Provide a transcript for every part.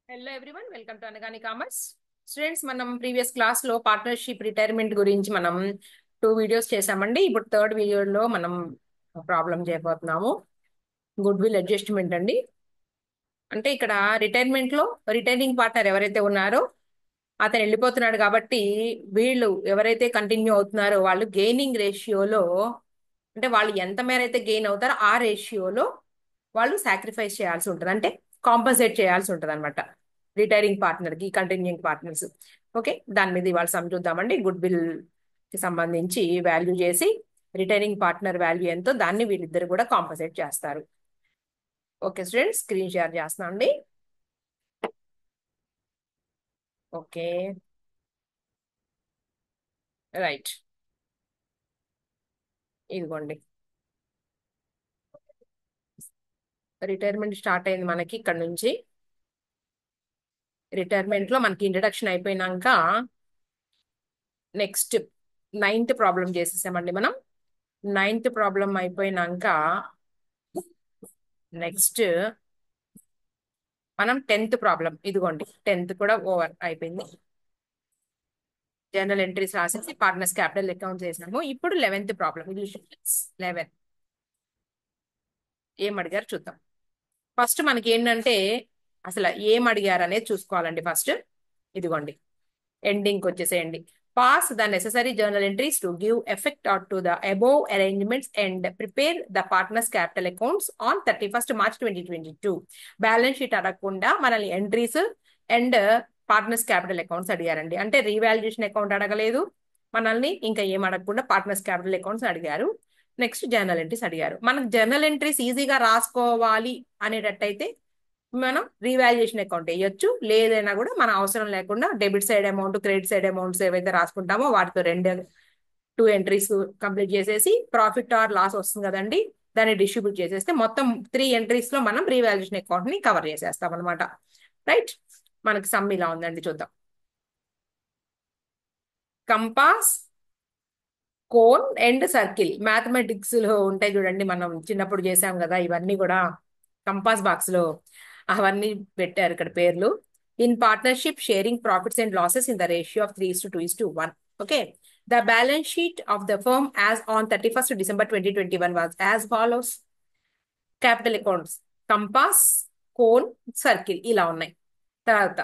Hello everyone, welcome to Anagani commerce. Students, మనం previous class లో partnership retirement గురించి మనం 2 వీడియోస్ చేసామండి. ఇప్పుడు థర్డ్ వీడియోలో మనం ప్రాబ్లం చేయబోతున్నాము. గుడ్ విల్ అడ్జస్ట్మెంట్ అండి. అంటే ఇక్కడ రిటైర్మెంట్ లో రిటైనింగ్ పార్ట్నర్ ఎవరైతే ఉన్నారో అతను వెళ్ళిపోతున్నాడు కాబట్టి వీళ్ళు ఎవరైతే కంటిన్యూ అవుతున్నారో వాళ్ళు గెయినింగ్ రేషియోలో, అంటే వాళ్ళు ఎంత మేర అయితే గెయిన్ అవుతారో ఆ రేషియోలో వాళ్ళు సాక్రిఫైస్ చేయాల్సి ఉంటుంది, అంటే కాంపన్సేట్ చేయాల్సి ఉంటుంది అనమాట రిటైరింగ్ పార్ట్నర్ కి కంటిన్యూయింగ్ పార్ట్నర్స్. ఓకే, దాని మీద ఇవాళ సమ్ చూద్దామండి. గుడ్ విల్ కి సంబంధించి వాల్యూ చేసి రిటైరింగ్ పార్ట్నర్ వాల్యూ ఎంతో దాన్ని వీళ్ళిద్దరు కూడా కాంపన్సేట్ చేస్తారు. ఓకే స్టూడెంట్స్, స్క్రీన్ షేర్ చేస్తున్నాం అండి. ఓకే, రైట్, ఇదిగోండి. రిటైర్మెంట్ స్టార్ట్ అయింది మనకి ఇక్కడ నుంచి. రిటైర్మెంట్ లో మనకి ఇంట్రడక్షన్ అయిపోయినాక నెక్స్ట్ నైన్త్ ప్రాబ్లం చేసేసామండి మనం. నైన్త్ ప్రాబ్లం అయిపోయినాక నెక్స్ట్ మనం 10th ప్రాబ్లం, ఇదిగోండి 10th కూడా ఓవర్ అయిపోయింది. జనరల్ ఎంట్రీస్ రాసేసి పార్ట్నర్స్ క్యాపిటల్ అకౌంట్ చేసినాము. ఇప్పుడు 11th ప్రాబ్లం, ఇది 11 ఏం అడిగారు చూద్దాం. ఫస్ట్ మనకి ఏంటంటే అసలు ఏం అడిగారు అనేది చూసుకోవాలండి. ఫస్ట్ ఇదిగోండి ఎండింగ్ వచ్చేసేయండి. Pass the necessary journal entries to give effect are to the above arrangements and prepare the partners capital accounts on 31st March 2022. Balance sheet అడగకుండా మనల్ని entries and partners capital accounts అడిగారండి. అంటే revaluation account అడగలేదు మనల్ని, ఇంకా ఏం అడగకుండా partners capital accounts అడిగారు. నెక్స్ట్ జర్నల్ ఎంట్రీస్ అడిగారు. మనకు జర్నల్ ఎంట్రీస్ ఈజీగా రాసుకోవాలి అనేటట్టయితే మనం రీవాల్యుయేషన్ అకౌంట్ వేయొచ్చు, లేదైనా కూడా మన అవసరం లేకుండా debit side amount credit side amounts ఏవైతే రాసుకుంటామో వాటితో 2 ఎంట్రీస్ కంప్లీట్ చేసేసి ప్రాఫిట్ ఆర్ లాస్ వస్తుంది కదండి, దాన్ని డిస్ట్రిబ్యూట్ చేసేస్తే మొత్తం 3 ఎంట్రీస్ లో మనం రీవాల్యుయేషన్ అకౌంట్ ని కవర్ చేసేస్తాం అనమాట. రైట్, మనకి సమ్ ఇలా ఉందండి, చూద్దాం. Compass, Cone and circle mathematics లో ఉంటాయి చూడండి, మనం చిన్నప్పుడు చేసాం కదా ఇవన్నీ కూడా. కంపాస్ బాక్స్ లో అవన్నీ పెట్టారు ఇక్కడ పేర్లు. In partnership sharing profits and losses in the ratio of 3:2:1. Okay, the balance sheet of the firm as on 31st December 2021 was as follows. Capital accounts compass, cone, circle ఇలా ఉన్నాయి. తర్వాత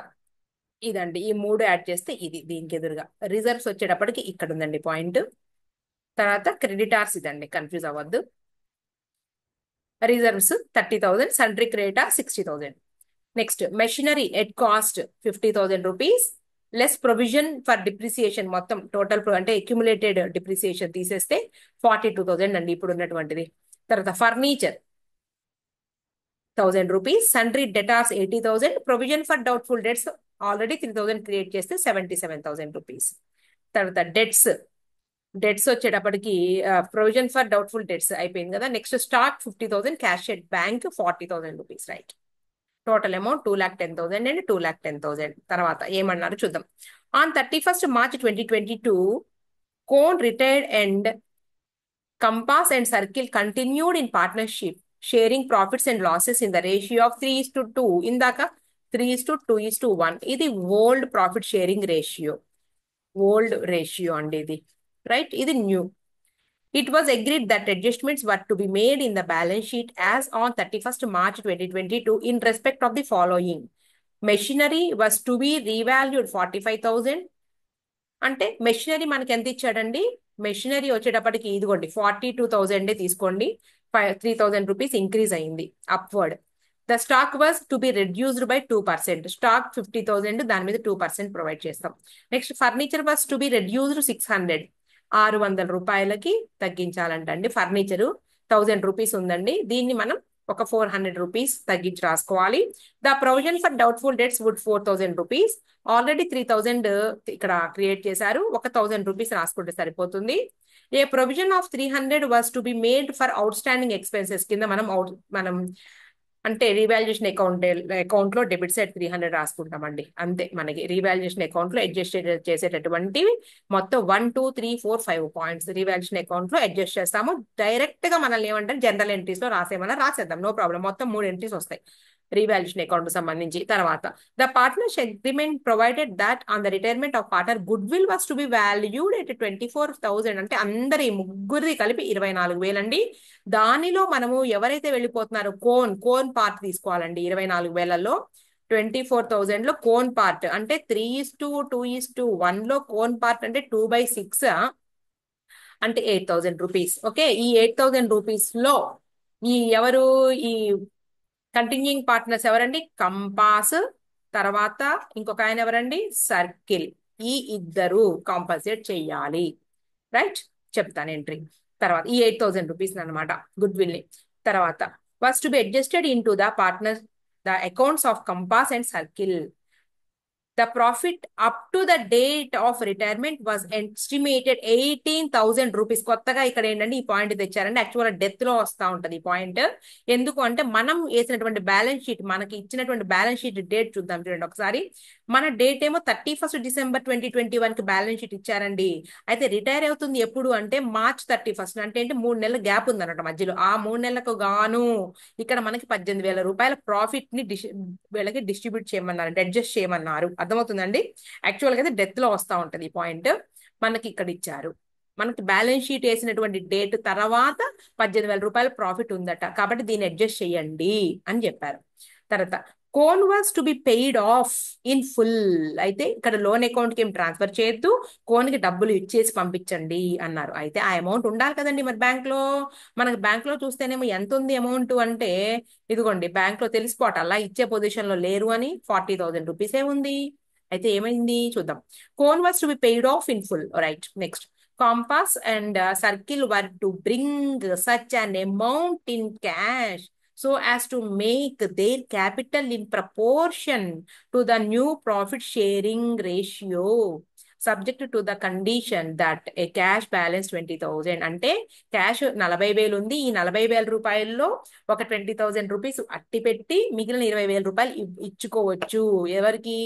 ఇదండి, ఈ 3 యాడ్ చేస్తే ఇది దీనికి ఎదురుగా రిజర్వ్స్ వచ్చేటప్పటికి ఇక్కడ ఉందండి పాయింట్. తర్వాత క్రెడిటార్స్ ఇదండి, కన్ఫ్యూజ్ అవ్వద్దు. Reserves 30,000, sundry creditor 60,000. Next machinery at cost 50,000 rupees less provision for depreciation, మొత్తం టోటల్ అంటే అక్యుములేటెడ్ డిప్రిసియేషన్ తీసేస్తే 42,000 అండి ఇప్పుడు ఉన్నటువంటిది. తర్వాత furniture 1,000 rupees, sundry debtors 80,000, provision for doubtful debts already 3,000 create చేస్తే 77,000 రూపీస్. తర్వాత డెట్స్ వచ్చేటప్పటికి ప్రొవిజన్ ఫర్ డౌట్ఫుల్ డెట్స్ అయిపోయింది కదా. Next stock 50,000, cash at bank 40,000 rupees. Right, total amount 2,10,000 and 2,10,000. తర్వాత ఏమన్నారు చూద్దాం. On 31st March 2022 cone retired and compass and circle continued in partnership sharing profits and losses in the ratio of 3:2. ఇందాక 3:2:1. ఇది old profit sharing ratio, old ratio అండి ఇది. Right, ఇది new. It was agreed that adjustments were to be made in the balance sheet as on 31st March 2022 in respect of the following. Machinery was to be revalued 45,000. అంటే machinery మనకి ఎంత ఇచ్చాడండి? Machinery వచ్చేటప్పటికి ఇదిగోండి 42,000 తీసుకోండి, 3,000 rupees increase అయింది upward. The stock was to be reduced by 2%. Stock 50,000, దాని మీద 2% ప్రొవైడ్ చేస్తాం. Next furniture was to be reduced 600. 600 రూపాయలకి తగ్గించాలంటండి. ఫర్నిచరు 1,000 రూపీస్ ఉందండి, దీన్ని మనం ఒక 400 రూపీస్ తగ్గించి రాసుకోవాలి. The provision for doubtful debts would 4,000 rupees. Already 3,000 ఇక్కడ క్రియేట్ చేశారు, 1,000 రూపీస్ రాసుకుంటే సరిపోతుంది. A provision of 300 was to be made for outstanding expenses కింద మనం అంటే రీవాల్యుయేషన్ అకౌంట్ లో డెబిట్ సైడ్ 300 రాసుకుంటామండి, అంతే. మనకి రీవాల్యుయేషన్ అకౌంట్ లో అడ్జస్ట్ చేసేటటువంటి మొత్తం 1, 2, 3, 4, 5 పాయింట్స్ రీవాల్యుయేషన్ అకౌంట్ లో అడ్జస్ట్ చేస్తాము. డైరెక్ట్ గా మనల్ని ఏమంటారు జనరల్ ఎంట్రీస్ లో రాసేమన్నా రాసేద్దాం, నో ప్రాబ్లం. మొత్తం 3 ఎంట్రీస్ వస్తాయి. రీవాల్యుయేషన్ అకౌంట్ సంబంధించి. తర్వాత the partners agreement provided that on the retirement of partner good will was to be valued at 24,000, అంటే అందరి ముగ్గురిది కలిపి 24,000 అండి. దానిలో మనము ఎవరైతే వెళ్ళిపోతున్నారో కోన్ పార్ట్ తీసుకోవాలండి. 24,000లో 24,000 లో కోన్ పార్ట్ అంటే 3:2:1 లో కోన్ పార్ట్ అంటే 2/6 అంటే 8,000 రూపీస్. ఓకే, ఈ 8,000 రూపీస్ లో ఎవరు ఈ కంటిన్యూయింగ్ పార్ట్నర్స్ ఎవరండి? కంపాస్, తర్వాత ఇంకొక ఆయన ఎవరండి? సర్కిల్. ఈ ఇద్దరు కాంపన్సేట్ చెయ్యాలి. రైట్, చెప్తాను ఎంట్రీ. తర్వాత ఈ 8,000 రూపీస్ అనమాట గుడ్ విల్ ని. తర్వాత was to be adjusted in to the partner the accounts of compass and circle. The profit up to the date of retirement was estimated 18,000 rupees. కొత్తగా ఇక్కడ ఏంటంటే ఈ పాయింట్ తెచ్చారండి. యాక్చువల్గా డెత్ లో వస్తా ఉంటది ఈ పాయింట్. ఎందుకు అంటే మనం వేసినటువంటి బ్యాలెన్స్ షీట్, మనకి ఇచ్చినటువంటి బ్యాలెన్స్ షీట్ డేట్ చూద్దాం చూడండి ఒకసారి. మన డేట్ ఏమో 31st December 2021 కి బ్యాలెన్స్ షీట్ ఇచ్చారండి. అయితే రిటైర్ అవుతుంది ఎప్పుడు అంటే March 31st, అంటే 3 నెలల గ్యాప్ ఉంది అన్నమాట మధ్యలో. ఆ 3 నెలలకు గాను ఇక్కడ మనకి 18,000 రూపాయల ప్రాఫిట్ ని వీళ్ళకి డిస్ట్రిబ్యూట్ చేయమన్నారు, అడ్జస్ట్ చేయమన్నారు. అర్థమవుతుందండి? యాక్చువల్ గా అయితే డెత్ లో వస్తా ఉంటది ఈ పాయింట్. మనకి ఇక్కడ ఇచ్చారు, మనకి బ్యాలెన్స్ షీట్ వేసినటువంటి డేట్ తర్వాత 18,000 రూపాయల ప్రాఫిట్ ఉందట, కాబట్టి దీన్ని అడ్జస్ట్ చేయండి అని చెప్పారు. తర్వాత cone was to be paid of in full. అయితే ఇక్కడ లోన్ అకౌంట్ కి ఏం ట్రాన్స్ఫర్ చేయొద్దు, కోన్ కి డబ్బులు ఇచ్చేసి పంపించండి అన్నారు. అయితే ఆ అమౌంట్ ఉండాలి కదండి మరి బ్యాంక్ లో. మనకి బ్యాంక్ లో చూస్తేనేమో ఎంత ఉంది అమౌంట్ అంటే, ఇదిగోండి బ్యాంక్ లో తెలిసిపోవట అలా ఇచ్చే పొజిషన్ లో లేరు అని 40,000 రూపీసే ఉంది. అయితే ఏమైంది చూద్దాం. Cone was to be paid of in full. Right, next. Compass and Circle were to bring such an amount in cash so as to make their capital in proportion to the new profit sharing ratio, subject to the condition that a cash balance 20,000. అంటే cash 40,000 ఉంది. ఈ 40,000 రూపాయల్లో ఒక 20,000 rupees అట్టి పెట్టి మిగిలిన 20,000 రూపాయలు ఇచ్చుకోవచ్చు. ఎవరికి?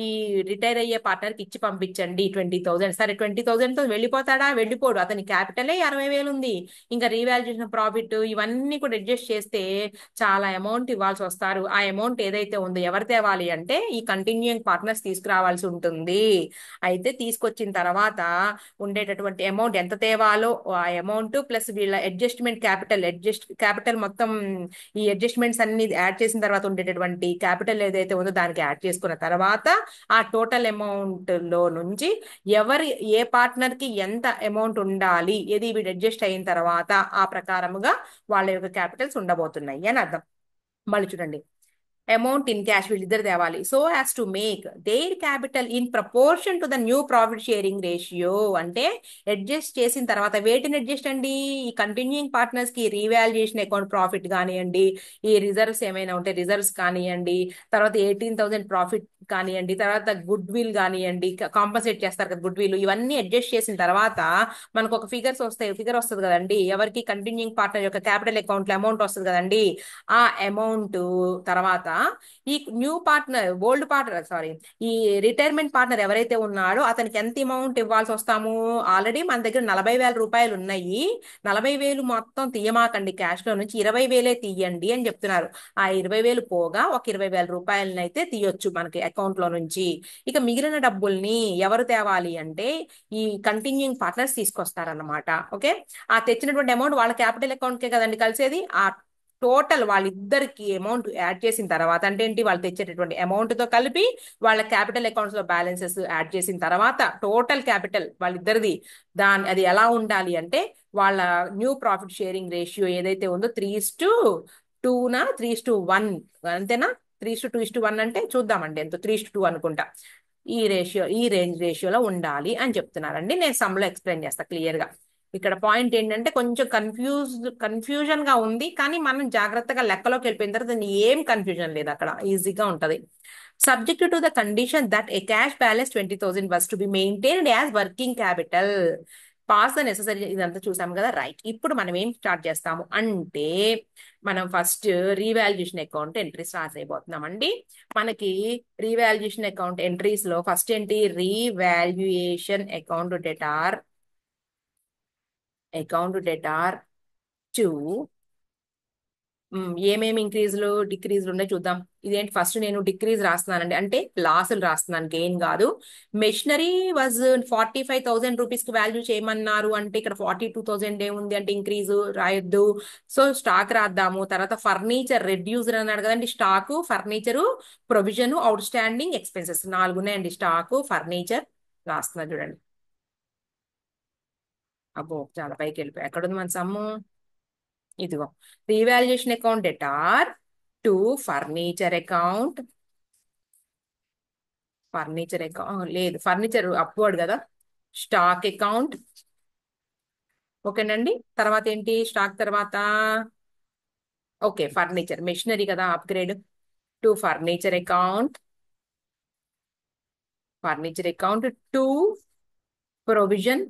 ఈ రిటైర్ అయ్యే పార్ట్నర్ కి ఇచ్చి పంపించండి 20,000. సరే 20,000 తో వెళ్ళిపోతాడా? వెళ్ళిపోడు. అతని క్యాపిటలే 60,000 ఉంది. ఇంకా రీవాల్యుయేషన్ ప్రాఫిట్ ఇవన్నీ కూడా అడ్జస్ట్ చేస్తే చాలా అమౌంట్ ఇవ్వాల్సి వస్తారు. ఆ అమౌంట్ ఏదైతే ఉందో ఎవరు తేవాలి అంటే ఈ కంటిన్యూయింగ్ పార్ట్నర్స్ తీసుకురావాల్సి ఉంటుంది. అయితే తీసుకొచ్చిన తర్వాత ఉండేటటువంటి అమౌంట్ ఎంత తేవాలో ఆ అమౌంట్ ప్లస్ వీళ్ళ అడ్జస్ట్మెంట్ క్యాపిటల్ మొత్తం ఈ అడ్జస్ట్మెంట్స్ అన్ని యాడ్ చేసిన తర్వాత ఉండేటటువంటి క్యాపిటల్ ఏదైతే ఉందో దానికి యాడ్ చేసుకున్న తర్వాత ఆ టోటల్ అమౌంట్ లో నుంచి ఏ పార్ట్నర్ కి ఎంత అమౌంట్ ఉండాలి, ఏది వీడు అడ్జస్ట్ అయిన తర్వాత ఆ ప్రకారముగా వాళ్ళ యొక్క క్యాపిటల్స్ ఉండబోతున్నాయి అని అర్థం. మళ్ళీ చూడండి, అమౌంట్ ఇన్ క్యాష్ వీళ్ళిద్దరు తేవాలి. So as to make their capital in proportion to the new profit sharing ratio. అంటే అడ్జస్ట్ చేసిన తర్వాత వేటిని అడ్జస్ట్ అండి? ఈ కంటిన్యూయింగ్ పార్ట్నర్స్ కి రీవాల్యుయేషన్ అకౌంట్ ప్రాఫిట్ కానివ్వండి, ఈ రిజర్వ్స్ ఏమైనా ఉంటే రిజర్వ్స్ కానివ్వండి, తర్వాత 18,000 ప్రాఫిట్ కానివ్వండి, తర్వాత గుడ్ విల్ కానివ్వండి, కాంపన్సేట్ చేస్తారు కదా గుడ్ విల్, ఇవన్నీ అడ్జస్ట్ చేసిన తర్వాత మనకు ఒక ఫిగర్ వస్తుంది కదండి. ఎవరికి? కంటిన్యూయింగ్ పార్ట్నర్ యొక్క క్యాపిటల్ అకౌంట్ లో అమౌంట్ వస్తుంది కదండి. ఆ అమౌంట్ తర్వాత ఈ న్యూ పార్ట్నర్ ఈ రిటైర్మెంట్ పార్ట్నర్ ఎవరైతే ఉన్నాడో అతనికి ఎంత అమౌంట్ ఇవ్వాల్సి వస్తాము? ఆల్రెడీ మన దగ్గర 40,000 రూపాయలు ఉన్నాయి. 40,000 మొత్తం తీయమాకండి క్యాష్ లో నుంచి, 20,000 తీయండి అని చెప్తున్నారు. ఆ 20,000 పోగా ఒక 20,000 రూపాయలని అయితే తీయొచ్చు మనకి అకౌంట్ లో నుంచి. ఇక మిగిలిన డబ్బుల్ని ఎవరు తేవాలి అంటే ఈ కంటిన్యూయింగ్ పార్ట్నర్స్ తీసుకొస్తారన్నమాట. ఓకే, ఆ తెచ్చినటువంటి అమౌంట్ వాళ్ళ క్యాపిటల్ అకౌంట్ కే కదండి కలిసేది. ఆ టోటల్ వాళ్ళిద్దరికి అమౌంట్ యాడ్ చేసిన తర్వాత, అంటే ఏంటి, వాళ్ళు తెచ్చేటటువంటి అమౌంట్ తో కలిపి వాళ్ళ క్యాపిటల్ అకౌంట్స్ లో బ్యాలెన్సెస్ యాడ్ చేసిన తర్వాత టోటల్ క్యాపిటల్ వాళ్ళిద్దరిది అది ఎలా ఉండాలి అంటే వాళ్ళ న్యూ ప్రాఫిట్ షేరింగ్ రేషియో ఏదైతే ఉందో 3:2 3:1 అంతేనా? 3:2:1 అంటే చూద్దామండి ఎంతో, 3:2 అనుకుంటా. ఈ రేంజ్ రేషియోలో ఉండాలి అని చెప్తున్నారండి. నేను సమ్లో ఎక్స్ప్లెయిన్ చేస్తా క్లియర్ గా. ఇక్కడ పాయింట్ ఏంటంటే కొంచెం కన్ఫ్యూజన్ గా ఉంది, కానీ మనం జాగ్రత్తగా లెక్కలోకి వెళ్ళిపోయిన తర్వాత ఏం కన్ఫ్యూజన్ లేదు, అక్కడ ఈజీగా ఉంటది. Subject to the condition that A cash balance 20,000 was to be maintained as working capital. Pass the necessary, ఇదంతా చూసాం కదా. రైట్, ఇప్పుడు మనం ఏం స్టార్ట్ చేస్తాము అంటే మనం ఫస్ట్ రీవాల్యుయేషన్ అకౌంట్ ఎంట్రీస్ రాసేయబోతున్నామండి. మనకి రీవాల్యుయేషన్ అకౌంట్ ఎంట్రీస్ లో ఫస్ట్ ఏంటి? రీవాల్యుయేషన్ అకౌంట్ డెటార్ టు ఏమేమి ఇంక్రీజ్లు డిక్రీజ్లు ఉన్నాయి చూద్దాం. ఇదేంటి ఫస్ట్ నేను డిక్రీజ్ రాస్తున్నానండి, అంటే లాసులు రాస్తున్నాను, గెయిన్ కాదు. మెషినరీ వాజ్ 45,000 రూపీస్ కి వాల్యూ చేయమన్నారు, అంటే ఇక్కడ 42,000 ఏముంది అంటే ఇంక్రీజ్ రాయొద్దు. సో స్టాక్ రాద్దాము. తర్వాత ఫర్నిచర్ రెడ్యూస్డ్ అన్నాడు కదండి, stock, furniture, provision, outstanding expenses 4 ఉన్నాయండి. స్టాకు, ఫర్నిచర్ రాస్తున్నా చూడండి. అబ్బో చాలా పైకి వెళ్ళిపోయి, ఎక్కడుంది మన సమ్ము? ఇదిగో, revaluation account debtor to furniture account. Furniture account లేదు, ఫర్నిచర్ అప్వర్డ్ కదా. Stock account. ఓకేనండి. తర్వాత ఏంటి స్టాక్ తర్వాత? ఓకే, ఫర్నిచర్ మెషినరీ కదా, upgrade. To furniture account. Furniture account to provision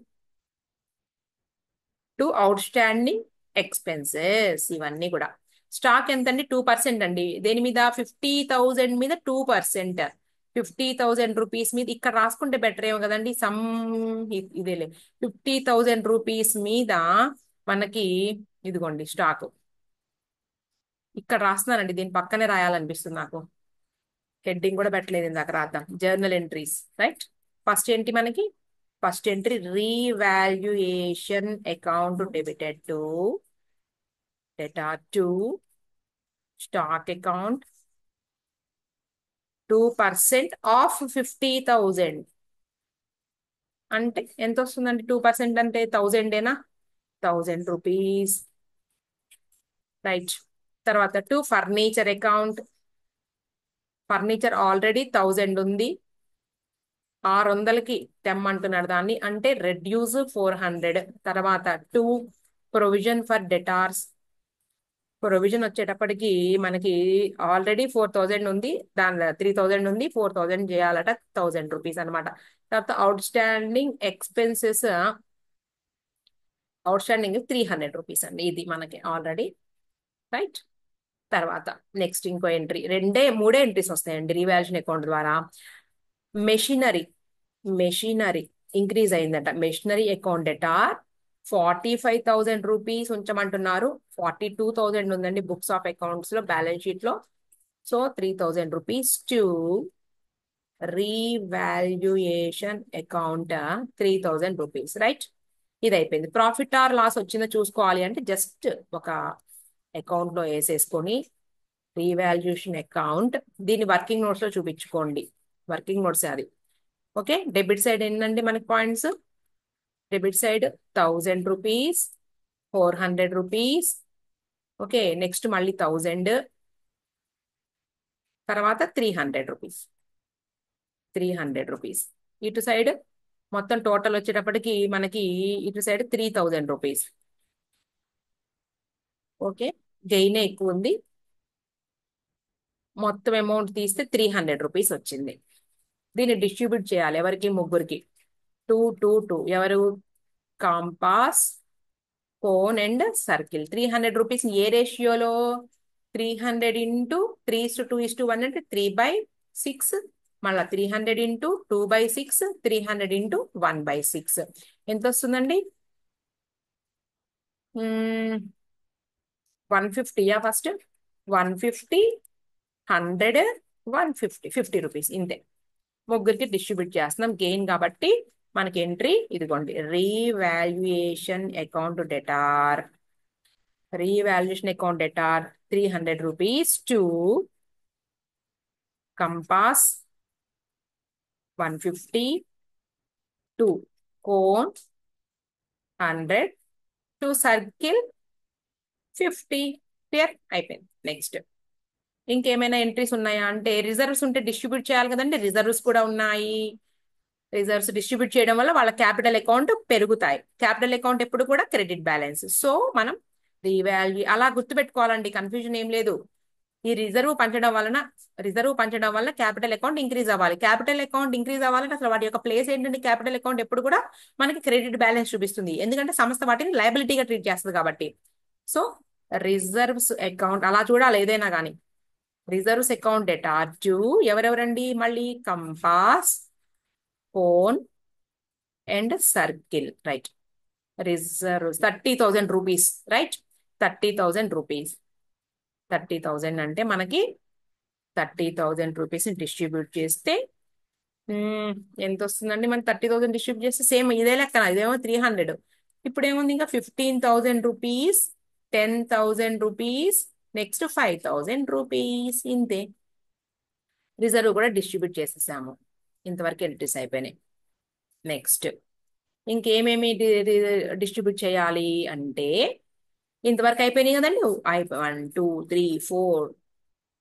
to out standing expenses. ఇవన్నీ కూడా స్టాక్ ఎంతండి? 2% అండి. దేని మీద? 50,000 మీద 2%. 50,000 రూపీస్ మీద ఇక్కడ రాసుకుంటే బెటర్ ఏమో కదండి. ఇదేలే, 50,000 రూపీస్ మీద మనకి ఇదిగోండి స్టాక్. ఇక్కడ రాస్తున్నానండి, దీని పక్కనే రాయాలనిపిస్తుంది నాకు. హెడ్డింగ్ కూడా పెట్టలేదు, ఇందాక రాద్దాం. Journal entries, right. ఫస్ట్ ఏంటి మనకి? First entry revaluation account debited to data to stock account 2% of 50,000. అంటే ఎంత వస్తుందండి? 2% అంటే 1,000ఏనా? 1,000 రూపీస్, రైట్. తర్వాత to furniture account. Furniture already 1,000 ఉంది, 600కి తెమ్మంటున్నాడు దాన్ని, అంటే రెడ్యూస్ 400. తర్వాత to provision for debtors. Provision వచ్చేటప్పటికి మనకి ఆల్రెడీ 4,000 ఉంది, దానిలో 3,000 ఉంది, 4,000 చేయాలట, 1,000 రూపీస్ అనమాట. తర్వాత outstanding expenses, outstanding 300 rupees అండి, ఇది మనకి ఆల్రెడీ, రైట్. తర్వాత నెక్స్ట్ ఇంకో ఎంట్రీ, మూడే ఎంట్రీస్ వస్తాయండి రీవాల్యుయేషన్ అకౌంట్ ద్వారా. మెషినరీ. మెషినరీ ఇంక్రీజ్ అయిందట. మెషినరీ అకౌంట్ డెటార్ 45,000 రూపీస్ ఉంచమంటున్నారు. 42,000 ఉందండి బుక్స్ ఆఫ్ అకౌంట్స్ లో, బ్యాలెన్స్ షీట్ లో. So 3,000 rupees to revaluation account 3,000 rupees, right. ఇది అయిపోయింది. ప్రాఫిట్ ఆర్ లాస్ వచ్చిందో చూసుకోవాలి అంటే జస్ట్ ఒక అకౌంట్ లో వేసేసుకొని రీవాల్యుయేషన్ అకౌంట్, దీన్ని వర్కింగ్ నోట్స్ లో చూపించుకోండి. వర్కింగ్ నోట్స్ అది. ఓకే, డెబిట్ సైడ్ ఏంటండి మనకి points? Debit side 1,000 rupees, 400 rupees. Okay, next మళ్ళీ 1,000, తర్వాత 300 రూపీస్. 300 రూపీస్ ఇటు సైడ్. మొత్తం టోటల్ వచ్చేటప్పటికి మనకి ఇటు సైడ్ 3,000 రూపీస్. ఓకే, గెయిన్ ఎక్కువ ఉంది. మొత్తం అమౌంట్ తీస్తే 300 రూపీస్ వచ్చింది. దీన్ని డిస్ట్రిబ్యూట్ చేయాలి ఎవరికి? ముగ్గురికి. 2 2 2. ఎవరు? Compass, Cone and Circle. 300 rupees ఏ రేషియోలో? 300 ఇంటూ 3:2:1 అంటే 3/6. మళ్ళా 300 ఇంటూ 2/6, 300 ఇంటూ 1/6. ఎంత వస్తుందండి? 150యా ఫస్ట్? 150, 100, 150, 50 రూపీస్ ఇంతే. ముగ్గురికి డిస్ట్రిబ్యూట్ చేస్తున్నాం గెయిన్ కాబట్టి. మనకి ఎంట్రీ ఇదిగోండి, revaluation account debtor. Revaluation account debtor 300 rupees to compass 150 to cone 100 to circle 50. Clear అయిపోయింది. నెక్స్ట్ ఇంకేమైనా ఎంట్రీస్ ఉన్నాయా అంటే, రిజర్వ్స్ ఉంటే డిస్ట్రిబ్యూట్ చేయాలి కదండి. రిజర్వ్స్ కూడా ఉన్నాయి. రిజర్వ్స్ డిస్ట్రిబ్యూట్ చేయడం వల్ల వాళ్ళ క్యాపిటల్ అకౌంట్ పెరుగుతాయి. క్యాపిటల్ అకౌంట్ ఎప్పుడు కూడా క్రెడిట్ బ్యాలెన్స్. సో మనం రీవాల్యూ అలా గుర్తుపెట్టుకోవాలండి, కన్ఫ్యూజన్ ఏం లేదు. ఈ రిజర్వ్ పంచడం వల్ల క్యాపిటల్ అకౌంట్ ఇంక్రీజ్ అవ్వాలి. క్యాపిటల్ అకౌంట్ ఇంక్రీజ్ అవ్వాలంటే అసలు వాటి యొక్క ప్లేస్ ఏంటంటే, క్యాపిటల్ అకౌంట్ ఎప్పుడు కూడా మనకి క్రెడిట్ బ్యాలెన్స్ చూపిస్తుంది, ఎందుకంటే సంస్థ వాటిని లయబిలిటీగా ట్రీట్ చేస్తుంది కాబట్టి. సో రిజర్వ్స్ అకౌంట్ అలా చూడాలి ఏదైనా కానీ. రిజర్వ్స్ అకౌంట్ డేటా టు ఎవరెవరండి? మళ్ళీ Compass, Cone and Circle, right. Reserves 30,000 rupees, right. 30,000 rupees. 30,000 అంటే మనకి 30,000 రూపీస్ డిస్ట్రిబ్యూట్ చేస్తే మ్మ్, ఎంత వస్తుందండి? మనం 30,000 డిస్ట్రిబ్యూట్ చేస్తే సేమ్ ఇదే లెక్కన, ఇదేమో 300. ఇప్పుడు ఏముంది ఇంకా 15,000 రూపీస్, 10,000 రూపీస్, నెక్స్ట్ 5,000 రూపీస్, ఇంతే. రిజర్వ్ కూడా డిస్ట్రిబ్యూట్ చేసేసాము. ఇంతవరకు ఎంట్రీస్ అయిపోయినాయి. నెక్స్ట్ ఇంకేమేమి డిస్ట్రిబ్యూట్ చేయాలి అంటే, ఇంతవరకు అయిపోయినాయి కదండి. 1 2 3 4.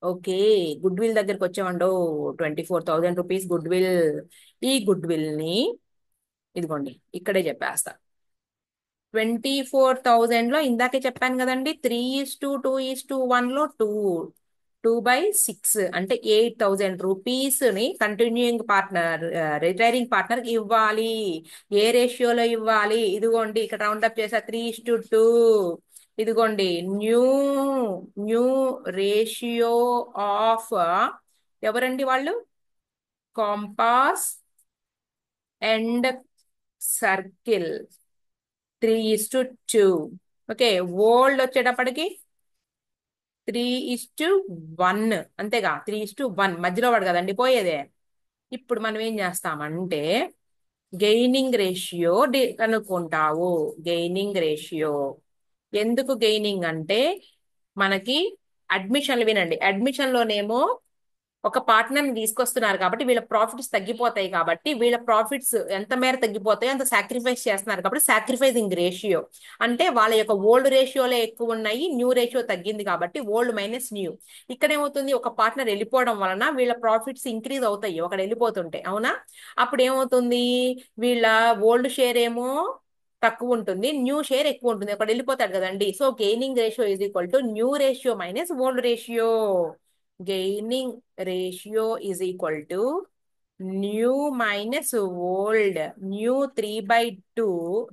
ఓకే, గుడ్ విల్ దగ్గరకు వచ్చామండో. 24,000 రూపీస్ గుడ్ విల్. ఈ గుడ్ విల్ ని ఇదిగోండి ఇక్కడే చెప్పేస్తా. 24,000 లో ఇందాకే చెప్పాను కదండి, 3:2:1 లో 2/6 అంటే 8,000 రూపీస్ ని కంటిన్యూయింగ్ పార్ట్నర్, రిటైరింగ్ పార్ట్నర్ ఇవ్వాలి. ఏ రేషియోలో ఇవ్వాలి? ఇదిగోండి ఇక్కడ రౌండప్ చేసా, 3:2. ఇదిగోండి న్యూ న్యూ రేషియో ఆఫ్ ఎవరండి వాళ్ళు? Compass and circle 3:2. Okay, old వచ్చేటప్పటికి 3:1. అంతేగా, 3:1 మధ్యలో వాడు కదండి పోయేదే. ఇప్పుడు మనం ఏం చేస్తామంటే గెయినింగ్ రేషియో కనుక్కుంటావు. గెయినింగ్ రేషియో ఎందుకు గెయినింగ్ అంటే, మనకి అడ్మిషన్లు వినండి, అడ్మిషన్ లోనేమో ఒక పార్ట్నర్ ని తీసుకొస్తున్నారు కాబట్టి వీళ్ళ ప్రాఫిట్స్ తగ్గిపోతాయి. కాబట్టి వీళ్ళ ప్రాఫిట్స్ ఎంత మేర తగ్గిపోతాయో అంత సాక్రిఫైస్ చేస్తున్నారు కాబట్టి సాక్రిఫైసింగ్ రేషియో అంటే వాళ్ళ యొక్క ఓల్డ్ రేషియోలే ఎక్కువ ఉన్నాయి, న్యూ రేషియో తగ్గింది కాబట్టి ఓల్డ్ మైనస్ న్యూ. ఇక్కడ ఏమవుతుంది, ఒక పార్ట్నర్ వెళ్ళిపోవడం వలన వీళ్ళ ప్రాఫిట్స్ ఇంక్రీజ్ అవుతాయి ఒకడు వెళ్ళిపోతుంటే, అవునా? అప్పుడు ఏమవుతుంది, వీళ్ళ ఓల్డ్ షేర్ ఏమో తక్కువ ఉంటుంది, న్యూ షేర్ ఎక్కువ ఉంటుంది, ఒకడు వెళ్ళిపోతాడు కదండి. So gaining ratio is equal to new ratio minus old ratio. Gaining ratio is equal to new minus old. New 3/2,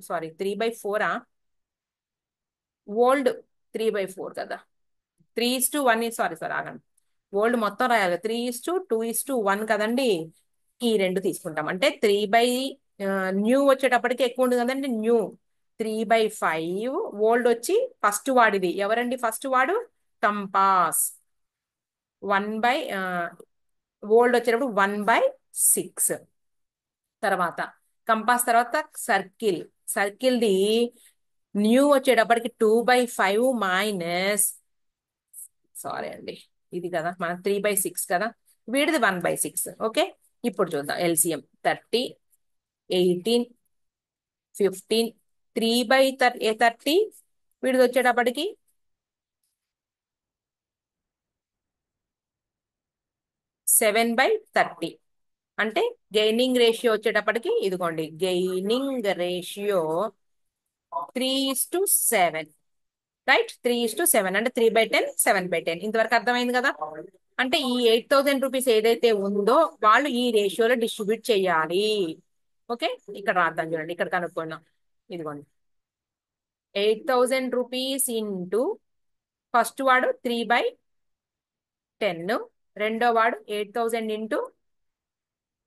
sorry 3/4. Old 3/4 కదా. 3:1, సారీ సారీ ఆగండి, ఓల్డ్ మొత్తం రాయాలి. 3:2:1 కదండి. ఈ రెండు తీసుకుంటాం అంటే న్యూ వచ్చేటప్పటికి ఎక్కువ ఉంటుంది కదండి. న్యూ 3/5. ఓల్డ్ వచ్చి ఫస్ట్ వాడిది ఎవరండి? ఫస్ట్ వాడు కంపాస్. 1 బై ఓల్డ్ వచ్చేటప్పుడు 1/6. తర్వాత కంపాస్ తర్వాత సర్కిల్. సర్కిల్ది న్యూ వచ్చేటప్పటికి 2/5 మైనస్, సారీ అండి ఇది కదా మన 3/6 కదా, వీడిది 1/6. ఓకే, ఇప్పుడు చూద్దాం ఎల్సిఎం. 30, 18, 15, 3/30, వీడిది వచ్చేటప్పటికి 7/30. అంటే గెయినింగ్ రేషియో వచ్చేటప్పటికి ఇదిగోండి, గెయినింగ్ రేషియో 3:7. రైట్, 3:7 అంటే 3/10, 7/10. ఇంతవరకు అర్థమైంది కదా. అంటే ఈ 8,000 రూపీస్ ఏదైతే ఉందో వాళ్ళు ఈ రేషియోలో డిస్ట్రిబ్యూట్ చేయాలి. ఓకే, ఇక్కడ రాద్దాం చూడండి, ఇక్కడ కనుక్కుందాం. ఇదిగోండి 8,000 రూపీస్ ఇంటూ ఫస్ట్ వాడు 3/10, రెండో వాడు 8,000 ఇంటూ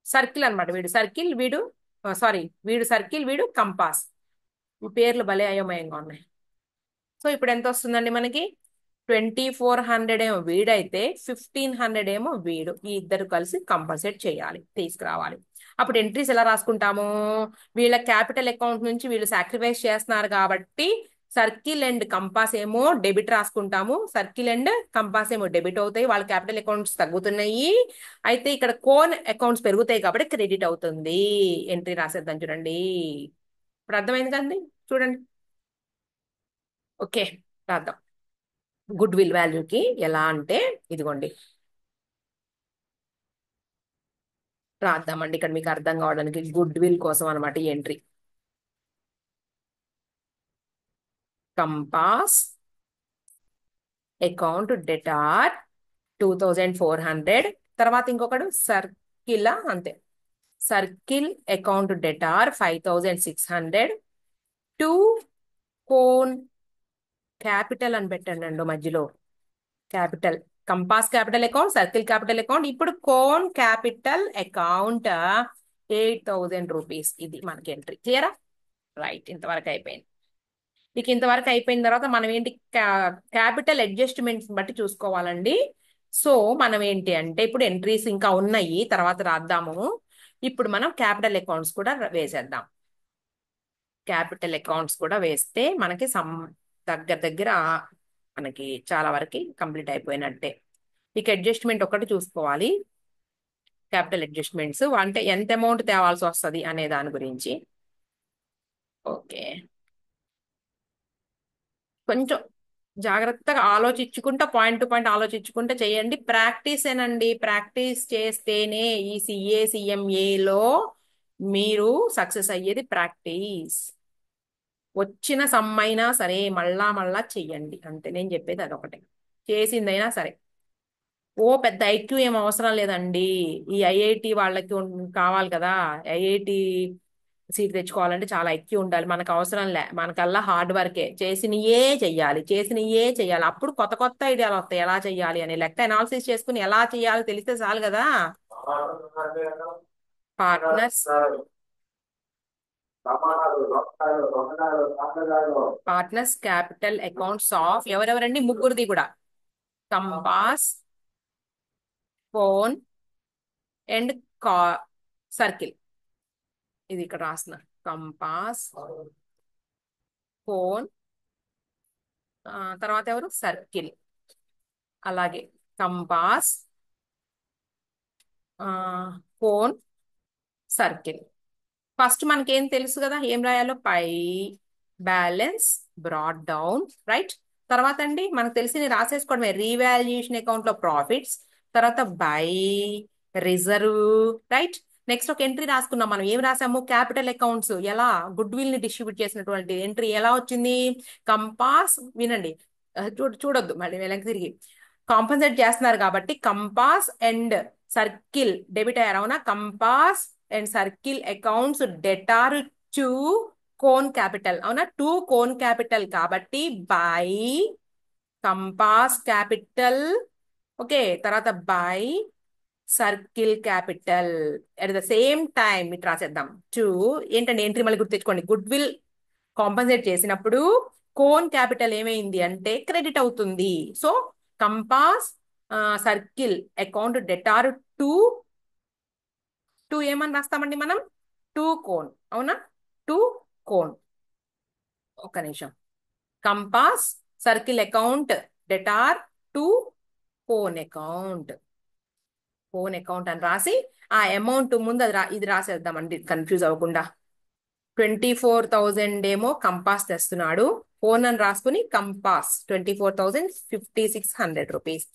సర్కిల్ అనమాట. వీడు సర్కిల్, వీడు సారీ వీడు సర్కిల్, వీడు కంపాస్. ఈ పేర్లు భలే అయోమయంగా ఉన్నాయి. సో ఇప్పుడు ఎంత వస్తుందండి మనకి? 2,400 ఏమో వీడైతే 1,500 ఏమో వీడు. ఈ ఇద్దరు కలిసి కంపల్సేట్ చేయాలి, తీసుకురావాలి. అప్పుడు ఎంట్రీస్ ఎలా రాసుకుంటాము? వీళ్ళ క్యాపిటల్ అకౌంట్ నుంచి వీళ్ళు సాక్రిఫైస్ చేస్తున్నారు కాబట్టి సర్కిల్ అండ్ కంపాస్ ఏమో డెబిట్ రాసుకుంటాము. సర్కిల్ అండ్ కంపాస్ ఏమో డెబిట్ అవుతాయి, వాళ్ళ క్యాపిటల్ అకౌంట్స్ తగ్గుతున్నాయి. అయితే ఇక్కడ కోన్ అకౌంట్స్ పెరుగుతాయి కాబట్టి క్రెడిట్ అవుతుంది. ఎంట్రీ రాసేద్దాం చూడండి. ఇప్పుడు అర్థమైంది కదండి, చూడండి. ఓకే, రాద్దాం. గుడ్ విల్ వాల్యూకి ఎలా అంటే ఇదిగోండి రాద్దామండి, ఇక్కడ మీకు అర్థం కావడానికి గుడ్ విల్ కోసం అనమాట ఈ ఎంట్రీ. Compass account debtor 2,400. తర్వాత ఇంకొకడు సర్కిల్, అంతే, circle account debtor 5,600 to cone capital అని పెట్టండి అండి మధ్యలో. Capital, compass capital account, Circle capital account, ఇప్పుడు కోన్ క్యాపిటల్ అకౌంట్ 8,000 రూపీస్. ఇది మనకి ఎంట్రీ. క్లియరా? రైట్, ఇంతవరకు అయిపోయింది. ఇక ఇంతవరకు అయిపోయిన తర్వాత మనం ఏంటి, క్యాపిటల్ అడ్జస్ట్మెంట్స్ బట్టి చూసుకోవాలండి. సో మనం ఏంటి అంటే ఇప్పుడు ఎంట్రీస్ ఇంకా ఉన్నాయి, తర్వాత రాద్దాము. ఇప్పుడు మనం క్యాపిటల్ అకౌంట్స్ కూడా వేసేద్దాం. క్యాపిటల్ అకౌంట్స్ కూడా వేస్తే మనకి దగ్గర దగ్గర మనకి చాలా వరకు కంప్లీట్ అయిపోయినట్టే. ఇక అడ్జస్ట్మెంట్ ఒకటి చూసుకోవాలి. క్యాపిటల్ అడ్జస్ట్మెంట్స్ అంటే ఎంత అమౌంట్ తేవాల్సి వస్తుంది అనే దాని గురించి. ఓకే, కొంచెం జాగ్రత్తగా ఆలోచించుకుంటా, పాయింట్ టు పాయింట్ ఆలోచించుకుంటా చేయండి. ప్రాక్టీస్ ఏనండి, ప్రాక్టీస్ చేస్తేనే ఈ సిఏ సిఎంఏలో మీరు సక్సెస్ అయ్యేది. ప్రాక్టీస్ వచ్చిన సమ్మైనా సరే మళ్ళా మళ్ళా చెయ్యండి, అంతే నేను చెప్పేది అదొకటే. చేసిందైనా సరే ఓ పెద్ద ఐక్యూ ఏం అవసరం లేదండి. ఈ ఐఐటి వాళ్ళకి కావాలి కదా, ఐఐటి సీట్ తెచ్చుకోవాలంటే చాలా ఐక్యూ ఉండాలి. మనకు అవసరం లే, మనకల్లా హార్డ్ వర్కే, చేసినయే చెయ్యాలి, చేసినయే చెయ్యాలి. అప్పుడు కొత్త కొత్త ఐడియాలు వస్తాయి ఎలా చెయ్యాలి అని. లెక్క అనాలిసిస్ చేసుకుని ఎలా చెయ్యాలో తెలిస్తే చాలు కదా. Partners partners capital accounts of ఎవరెవరండి, ముగ్గురిది కూడా. కంపాస్, ఫోన్ అండ్ కా సర్కిల్. ఇది ఇక్కడ రాసిన కంపాస్, ఫోన్, తర్వాత ఎవరు, సర్కిల్. అలాగే కంపాస్, ఫోన్, సర్కిల్. ఫస్ట్ మనకేం తెలుసు కదా ఏం రాయాలో, పై బ్యాలెన్స్ బ్రాడ్ డౌన్, రైట్. తర్వాత అండి మనకు తెలిసి రాసేసుకోవడమే, రీవాల్యుయేషన్ అకౌంట్ లో ప్రాఫిట్స్, తర్వాత బై రిజర్వ్, రైట్. నెక్స్ట్ ఒక ఎంట్రీ రాసుకున్నాం మనం, ఏం రాసాము, క్యాపిటల్ అకౌంట్స్ ఎలా గుడ్ విల్ ని డిస్ట్రిబ్యూట్ చేసినటువంటి ఎంట్రీ ఎలా వచ్చింది. కంపాస్, వినండి, చూడొద్దు మళ్ళీ వెనక్కి తిరిగి. కాంపన్సేట్ చేస్తున్నారు కాబట్టి కంపాస్ అండ్ సర్కిల్ డెబిట్ అయ్యారు, అవునా. Compass and circle accounts debtor to cone capital, అవునా. టు కోన్ క్యాపిటల్ కాబట్టి బై కంపాస్ క్యాపిటల్, ఓకే. తర్వాత by circle capital. At the same time ఇటు రాసేద్దాం, టు ఏంటంటే ఎంట్రీ మళ్ళీ గుర్తు తెచ్చుకోండి, గుడ్ విల్ కాంపన్సేట్ చేసినప్పుడు కోన్ క్యాపిటల్ ఏమైంది అంటే క్రెడిట్ అవుతుంది. So compass circle account debtor to, two ఏమని రాస్తామండి మనం, టూ కోన్, అవునా. టూ కోన్, ఒక్క నిమిషం. Compass circle account debtor to cone account, cone account అని రాసి ఆ అమౌంట్ ముందు అది ఇది రాసేద్దామండి కన్ఫ్యూజ్ అవ్వకుండా. 24,000 ఏమో కంపాస్ తెస్తున్నాడు, ఫోన్ అని రాసుకుని compass 24,5600 rupees.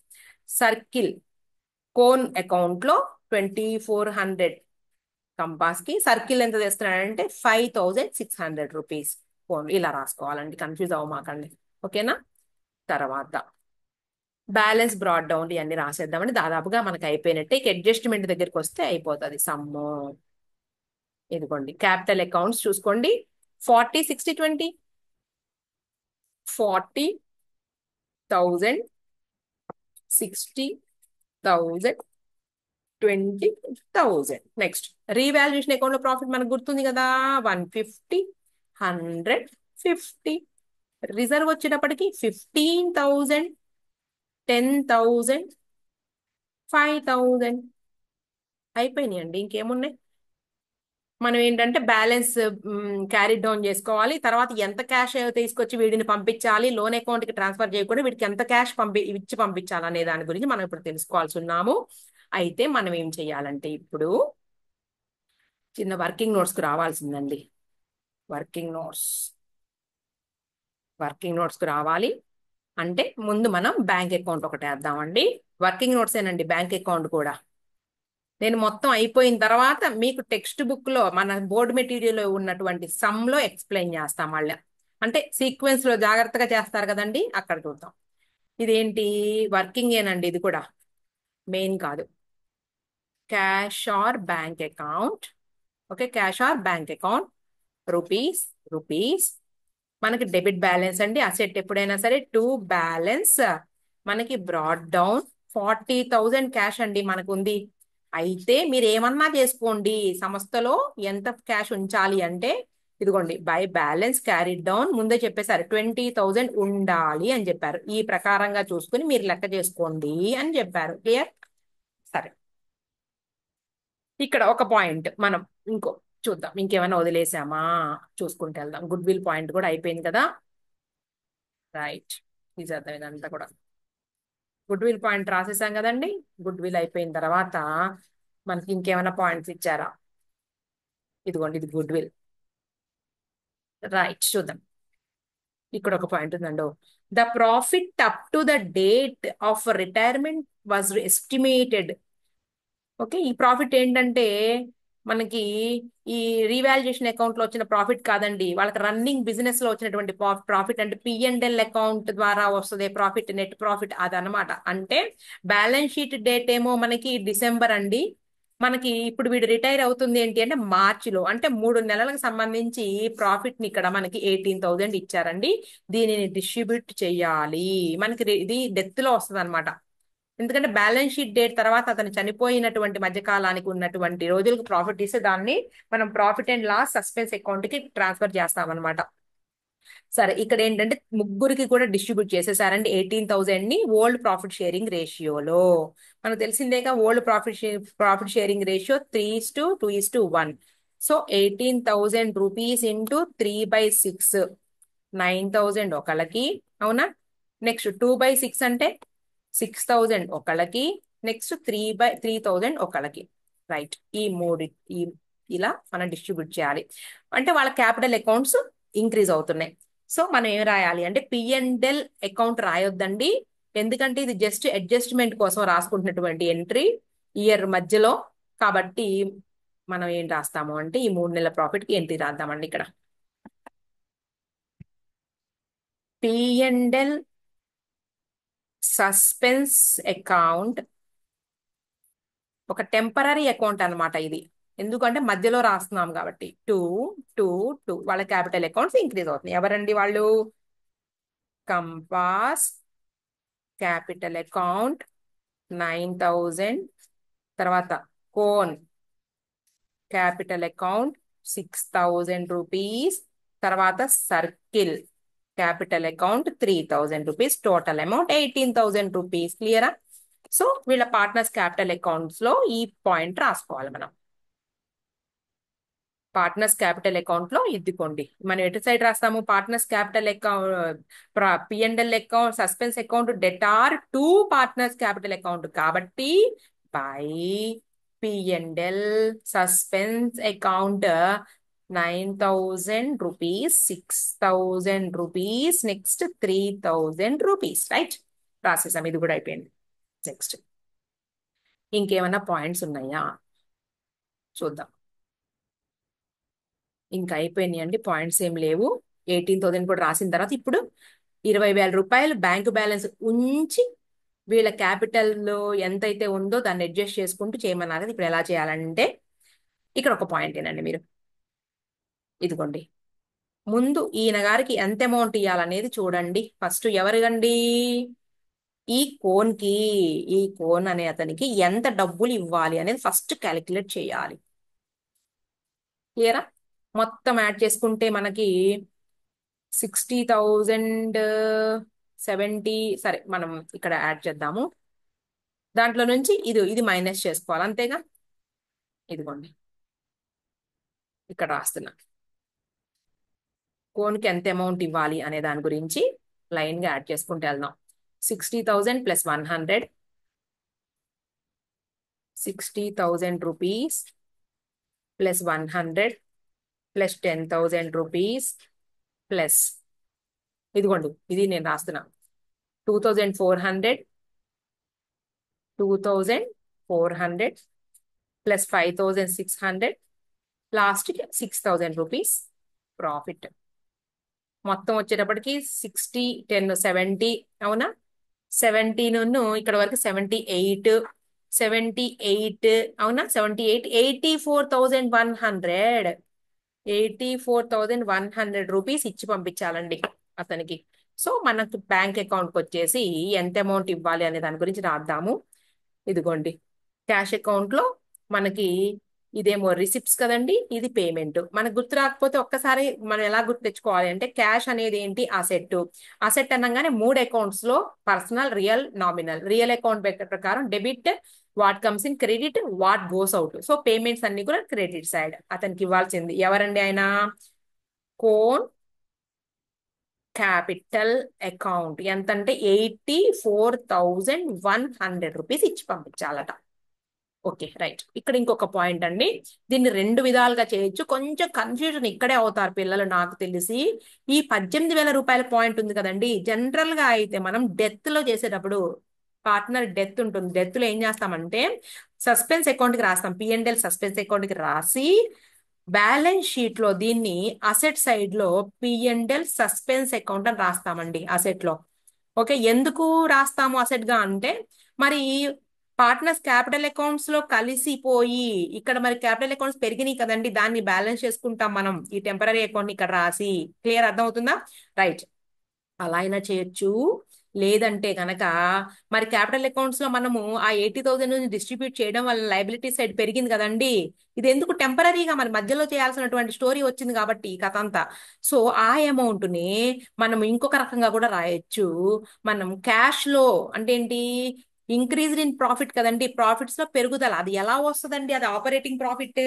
Circle cone account లో 2400 కంపాస్ కి, సర్కిల్ ఎంత తెస్తున్నాడంటే 5,600 రూపీస్. ఫోన్ ఇలా రాసుకోవాలండి, కన్ఫ్యూజ్ అవ్వమాకండి, ఓకేనా. తర్వాత బ్యాలెన్స్ బ్రాడ్ డౌన్ ఇవన్నీ రాసేద్దామండి, దాదాపుగా మనకి అయిపోయినట్టే. ఇక అడ్జస్ట్మెంట్ దగ్గరికి వస్తే అయిపోతుంది సమ్ము. ఇదిగోండి క్యాపిటల్ అకౌంట్స్ చూసుకోండి, 40, 60, 20, 40,000, 60,000, 20,000. నెక్స్ట్ రీవాల్యుయేషన్ అకౌంట్ లో ప్రాఫిట్ మనకు గుర్తుంది కదా, 150, 100, 50. రిజర్వ్ వచ్చేటప్పటికి 15,000, 10,000, 5,000. అయిపోయినాయండి, ఇంకేమున్నాయి. మనం ఏంటంటే బ్యాలెన్స్ క్యారీ డౌన్ చేసుకోవాలి. తర్వాత ఎంత క్యాష్ తీసుకొచ్చి వీడిని పంపించాలి, లోన్ అకౌంట్ కి ట్రాన్స్ఫర్ చేయకుండా వీడికి ఎంత క్యాష్ ఇచ్చి పంపించాలి అనే దాని గురించి మనం ఇప్పుడు తెలుసుకోవాల్సి ఉన్నాము. అయితే మనం ఏం చేయాలంటే ఇప్పుడు చిన్న వర్కింగ్ నోట్స్ కు రావాల్సిందండి. వర్కింగ్ నోట్స్, వర్కింగ్ నోట్స్ కు రావాలి అంటే ముందు మనం బ్యాంక్ అకౌంట్ ఒకటి వేద్దామండి. వర్కింగ్ నోట్స్ ఏనండి బ్యాంక్ అకౌంట్ కూడా. నేను మొత్తం అయిపోయిన తర్వాత మీకు టెక్స్ట్ బుక్ లో మన బోర్డ్ మెటీరియల్ లో ఉన్నటువంటి సమ్ లో ఎక్స్ప్లెయిన్ చేస్తాం మళ్ళీ. అంటే సీక్వెన్స్ లో జాగ్రత్తగా చేస్తారు కదండి, అక్కడ చూద్దాం. ఇదేంటి, వర్కింగ్ ఏనండి ఇది కూడా, మెయిన్ కాదు. Cash or bank account, okay. Cash or bank account, rupees, rupees. మనకి డెబిట్ బ్యాలెన్స్ అండి, అసెట్ ఎప్పుడైనా సరే టు బ్యాలెన్స్. మనకి బ్రాడ్ డౌన్ 40,000 క్యాష్ అండి మనకు ఉంది. అయితే మీరు ఏమన్నా చేసుకోండి, సంస్థలో ఎంత క్యాష్ ఉంచాలి అంటే ఇదిగోండి బై బ్యాలెన్స్ క్యారీడ్ డౌన్ ముందే చెప్పేశారు 20,000 ఉండాలి అని చెప్పారు. ఈ ప్రకారంగా చూసుకుని మీరు లెక్క చేసుకోండి అని చెప్పారు. క్లియర్? సరే, ఇక్కడ ఒక పాయింట్ మనం ఇంకో చూద్దాం, ఇంకేమైనా వదిలేసామా చూసుకుంటూ వెళ్దాం. గుడ్ విల్ పాయింట్ కూడా అయిపోయింది కదా. రైట్, తీసేద్దాం ఇదంతా కూడా. గుడ్ విల్ పాయింట్ రాసేసాం కదండి. గుడ్ విల్ అయిపోయిన తర్వాత మనకి ఇంకేమైనా పాయింట్స్ ఇచ్చారా? ఇదిగోండి, ఇది గుడ్ విల్. రైట్, చూద్దాం. ఇక్కడ ఒక పాయింట్ ఉందండి. The profit up to the date of retirement was estimated. Okay, ఈ ప్రాఫిట్ ఏంటంటే మనకి ఈ రీవాల్యుయేషన్ అకౌంట్ లో వచ్చిన ప్రాఫిట్ కాదండి, వాళ్ళకి రన్నింగ్ బిజినెస్ లో వచ్చినటువంటి ప్రాఫిట్. అంటే P&L అకౌంట్ ద్వారా వస్తుంది ప్రాఫిట్, నెట్ ప్రాఫిట్ అదనమాట. అంటే బ్యాలెన్స్ షీట్ డేట్ ఏమో మనకి డిసెంబర్ అండి, మనకి ఇప్పుడు వీడు రిటైర్ అవుతుంది ఏంటి అంటే మార్చిలో. అంటే 3 నెలలకు సంబంధించి ప్రాఫిట్ ని ఇక్కడ మనకి 18,000 ఇచ్చారండి. దీనిని డిస్ట్రిబ్యూట్ చెయ్యాలి. మనకి ఇది డెత్ లో వస్తుంది అనమాట. ఎందుకంటే బ్యాలెన్స్ షీట్ డేట్ తర్వాత అతను చనిపోయినటువంటి మధ్యకాలానికి ఉన్నటువంటి రోజులకు ప్రాఫిట్ ఇస్తే దాన్ని మనం profit and loss suspense account కి ట్రాన్స్ఫర్ చేస్తాం అనమాట. సరే, ఇక్కడ ఏంటంటే ముగ్గురికి కూడా డిస్ట్రిబ్యూట్ చేసేసారండి 18,000 ని ఓల్డ్ ప్రాఫిట్ షేరింగ్ రేషియోలో. మనకు తెలిసిందేగా old profit sharing ratio 3:2:1. So 18,000 rupees into 3/6, 9,000 ఒకళ్ళకి. అవునా? నెక్స్ట్ 2/6 అంటే 6,000 ఒకళ్ళకి. నెక్స్ట్ 3/3,000 ఒకళ్ళకి. రైట్, ఈ మూడు ఈ ఇలా మనం డిస్ట్రిబ్యూట్ చేయాలి. అంటే వాళ్ళ క్యాపిటల్ అకౌంట్స్ ఇంక్రీజ్ అవుతున్నాయి. సో మనం ఏం రాయాలి అంటే P&L అకౌంట్ రాయొద్దండి, ఎందుకంటే ఇది జస్ట్ అడ్జస్ట్మెంట్ కోసం రాసుకుంటున్నటువంటి ఎంట్రీ ఇయర్ మధ్యలో. కాబట్టి మనం ఏం రాస్తాము అంటే ఈ 3 నెలల ప్రాఫిట్ కి ఎంట్రీ రాద్దామండి. ఇక్కడ P&L సస్పెన్స్ అకౌంట్ ఒక టెంపరీ అకౌంట్ అన్నమాట ఇది, ఎందుకంటే మధ్యలో రాస్తున్నాం కాబట్టి. 2 వాళ్ళ క్యాపిటల్ అకౌంట్స్ ఇంక్రీజ్ అవుతున్నాయి. ఎవరండి వాళ్ళు? కంపాస్ క్యాపిటల్ అకౌంట్ 9,000, తర్వాత కోన్ క్యాపిటల్ అకౌంట్ 6,000 రూపీస్, తర్వాత Circle capital account 3,000 rupees, total amount 18,000 rupees. క్లియరా? సో వీళ్ళ పార్ట్నర్స్ క్యాపిటల్ అకౌంట్స్ లో ఈ పాయింట్ రాసుకోవాలి మనం. పార్ట్నర్స్ క్యాపిటల్ అకౌంట్ లో ఇద్దుకోండి. మనం ఎటు సైడ్ రాస్తాము? Partners capital account P&L account suspense account debtor to partners capital account కాబట్టి by P&L suspense account 9,000 rupees, 6,000 rupees, next 3,000 rupees. Right, రాసేసాం. ఇది కూడా అయిపోయింది. నెక్స్ట్ ఇంకేమైనా పాయింట్స్ ఉన్నాయా చూద్దాం. ఇంకా అయిపోయినాయి అండి, పాయింట్స్ ఏం లేవు. 18,000 కూడా రాసిన తర్వాత ఇప్పుడు 20,000 రూపాయలు బ్యాంకు బ్యాలెన్స్ ఉంచి వీళ్ళ క్యాపిటల్ లో ఎంతైతే ఉందో దాన్ని అడ్జస్ట్ చేసుకుంటూ చేయమన్నారు. ఇప్పుడు ఎలా చేయాలంటే ఇక్కడ ఒక పాయింట్ ఏనండి, మీరు ఇదిగోండి ముందు ఈయన గారికి ఎంత అమౌంట్ ఇవ్వాలనేది చూడండి. ఫస్ట్ ఎవరికండి? ఈ కోన్ కి, ఈ కోన్ అనే అతనికి ఎంత డబ్బులు ఇవ్వాలి అనేది ఫస్ట్ క్యాలిక్యులేట్ చేయాలి. క్లియరా? మొత్తం యాడ్ చేసుకుంటే మనకి 60,000, 70. సరే, మనం ఇక్కడ యాడ్ చేద్దాము. దాంట్లో నుంచి ఇది ఇది మైనస్ చేసుకోవాలి, అంతేగా. ఇదిగోండి ఇక్కడ రాస్తున్నా. కోన్కి ఎంత అమౌంట్ ఇవ్వాలి అనే దాని గురించి లైన్ గా యాడ్ చేసుకుంటూ వెళ్దాం. 60,000 + 100, 60,000 rupees plus 100 plus 10,000 rupees plus ఇదిగోండి ఇది నేను రాస్తున్నా 2,400, 2,400 ప్లస్ 5,600, లాస్ట్కి 6,000 రూపీస్ ప్రాఫిట్. మొత్తం వచ్చేటప్పటికి 60, 10, 70. అవునా? 17 ఇక్కడ వరకు 78, 78. అవునా? 78, 84,100, 84,100 రూపీస్ ఇచ్చి పంపించాలండి అతనికి. సో మనకు బ్యాంక్ అకౌంట్కి వచ్చేసి ఎంత అమౌంట్ ఇవ్వాలి అనే దాని గురించి రాద్దాము. ఇదిగోండి క్యాష్ అకౌంట్ లో మనకి ఇదేమో రిసిప్ట్స్ కదండి, ఇది పేమెంట్. మనకు గుర్తు రాకపోతే ఒక్కసారి మనం ఎలా గుర్తు తెచ్చుకోవాలి అంటే, క్యాష్ అనేది ఏంటి, అసెట్. అసెట్ అనగానే మూడు అకౌంట్స్ లో personal, real, nominal. Real account ప్రకారం debit what comes in, credit what goes out. So payments అన్ని కూడా క్రెడిట్ సైడ్. అతనికి ఇవ్వాల్సింది ఎవరండి ఆయన, కోన్ క్యాపిటల్ అకౌంట్. ఎంత అంటే 84,100 రూపీస్ ఇచ్చి పంపించాలట. Okay right. ఇక్కడ ఇంకొక పాయింట్ అండి, దీన్ని రెండు విధాలుగా చేయొచ్చు. కొంచెం కన్ఫ్యూజన్ ఇక్కడే అవుతారు పిల్లలు నాకు తెలిసి. ఈ 18,000 రూపాయల పాయింట్ ఉంది కదండి, జనరల్ గా అయితే మనం డెత్ లో చేసేటప్పుడు, పార్ట్నర్ డెత్ ఉంటుంది, డెత్ లో ఏం చేస్తామంటే సస్పెన్స్ అకౌంట్ కి రాస్తాం, పిఎన్ఎల్ సస్పెన్స్ అకౌంట్ కి రాసి బ్యాలెన్స్ షీట్ లో దీన్ని అసెట్ సైడ్ లో పిఎన్ఎల్ సస్పెన్స్ అకౌంట్ అని రాస్తామండి అసెట్ లో. ఓకే, ఎందుకు రాస్తాము అసెట్ గా అంటే, మరి పార్ట్నర్స్ క్యాపిటల్ అకౌంట్స్ లో కలిసిపోయి ఇక్కడ మరి క్యాపిటల్ అకౌంట్స్ పెరిగినాయి కదండి, దాన్ని బ్యాలెన్స్ చేసుకుంటాం మనం ఈ టెంపరీ అకౌంట్ ఇక్కడ రాసి. క్లియర్, అర్థం అవుతుందా? రైట్. అలా అయినా చేయొచ్చు. లేదంటే గనక మరి క్యాపిటల్ అకౌంట్స్ లో మనము ఆ 80,000 నుంచి డిస్ట్రిబ్యూట్ చేయడం వల్ల లైబిలిటీ సైడ్ పెరిగింది కదండి, ఇది ఎందుకు టెంపరీగా మరి మధ్యలో చేయాల్సినటువంటి స్టోరీ వచ్చింది కాబట్టి ఈ కథ అంతా. సో ఆ అమౌంట్ ని మనం ఇంకొక రకంగా కూడా రాయొచ్చు. మనం క్యాష్ లో అంటే ఏంటి, ఇంక్రీజ్ ఇన్ ప్రాఫిట్ కదండి, ప్రాఫిట్స్ లో పెరుగుదల. అది ఎలా వస్తుందండి, అది ఆపరేటింగ్ ప్రాఫిట్.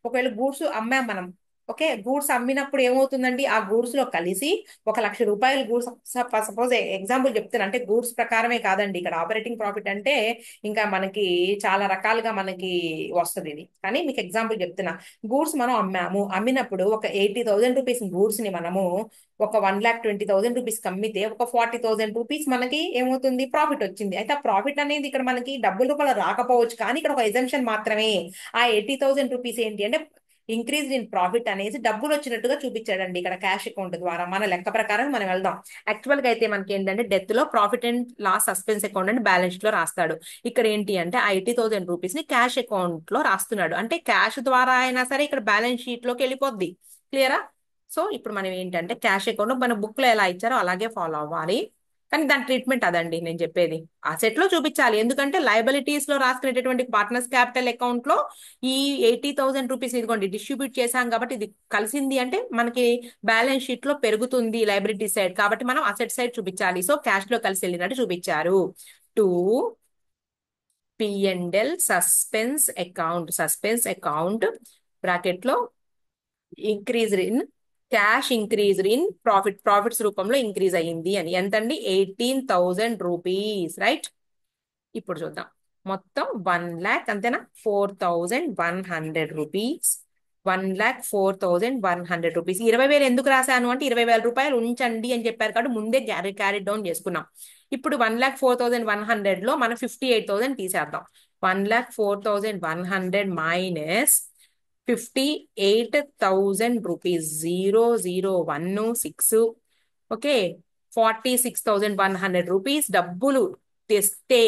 ఒకవేళ గూడ్స్ అమ్మాం మనం, ఓకే, గూడ్స్ అమ్మినప్పుడు ఏమవుతుందండి, ఆ గూడ్స్ లో కలిసి 1,00,000 రూపాయలు గూడ్స్, సపోజ్ ఎగ్జాంపుల్ చెప్తున్నా, అంటే గూడ్స్ ప్రకారమే కాదండి ఇక్కడ ఆపరేటింగ్ ప్రాఫిట్ అంటే, ఇంకా మనకి చాలా రకాలుగా మనకి వస్తుంది ఇది, కానీ మీకు ఎగ్జాంపుల్ చెప్తున్నా. గూడ్స్ మనం అమ్మాము, అమ్మినప్పుడు ఒక 80,000 రూపీస్ గూడ్స్ ని మనము ఒక 1,20,000 రూపీస్ అమ్మితే ఒక 40,000 రూపీస్ మనకి ఏమవుతుంది, ప్రాఫిట్ వచ్చింది. అయితే ఆ ప్రాఫిట్ అనేది ఇక్కడ మనకి డబ్బుల రూపాయలు రాకపోవచ్చు, కానీ ఇక్కడ ఒక ఎజంప్షన్ మాత్రమే. ఆ 80,000 రూపీస్ ఏంటి అంటే ఇంక్రీజ్ ఇన్ ప్రాఫిట్ అనేసి డబ్బులు వచ్చినట్టుగా చూపించాడండి ఇక్కడ క్యాష్ అకౌంట్ ద్వారా. మన లెక్క ప్రకారం మనం వెళ్దాం. యాక్చువల్ గా అయితే మనకి ఏంటంటే డెత్ లో profit and loss suspense account అని బ్యాలెన్స్ షీట్ లో రాస్తాడు. ఇక్కడ ఏంటి అంటే ఆ 80,000 రూపీస్ ని క్యాష్ అకౌంట్ లో రాస్తున్నాడు, అంటే క్యాష్ ద్వారా అయినా సరే ఇక్కడ బ్యాలెన్స్ షీట్ లోకి వెళ్ళిపోద్ది. క్లియరా? సో ఇప్పుడు మనం ఏంటంటే క్యాష్ అకౌంట్ మన బుక్ లో ఎలా ఇచ్చారో అలాగే ఫాలో అవ్వాలి, కానీ దాని ట్రీట్మెంట్ అదండి నేను చెప్పేది. అసెట్ లో చూపించాలి, ఎందుకంటే లయబిలిటీస్ లో రాసుకునేటటువంటి పార్ట్నర్స్ క్యాపిటల్ అకౌంట్ లో ఈ 80,000 రూపీస్ ఇదిగోండి డిస్ట్రిబ్యూట్ చేశాం కాబట్టి ఇది కలిసింది అంటే మనకి బ్యాలెన్స్ షీట్ లో పెరుగుతుంది లైబిలిటీ సైడ్, కాబట్టి మనం అసెట్ సైడ్ చూపించాలి. సో క్యాష్ లో కలిసి వెళ్ళినట్టు చూపించారు. To P and L suspense account bracket లో increase in cash, increase in profits రూపంలో ఇంక్రీజ్ అయ్యింది అని. ఎంతండి, 18,000 రూపీస్. రైట్. ఇప్పుడు చూద్దాం. మొత్తం 1,00,000 అంతేనా, 4,100 రూపీస్. 1,04,100 రూపీస్. 20,000 ఎందుకు రాశాను అంటే 20,000 రూపాయలు ఉంచండి అని చెప్పారు కాబట్టి ముందే క్యారీ డౌన్ చేసుకున్నాం. ఇప్పుడు 1,04,100 లో మనం 58,000 తీసేద్దాం. 1,04,100 మైనస్ 58,000 రూపీస్, 0,0,1,6. ఓకే, 46,100 రూపీస్ డబ్బులు తెస్తే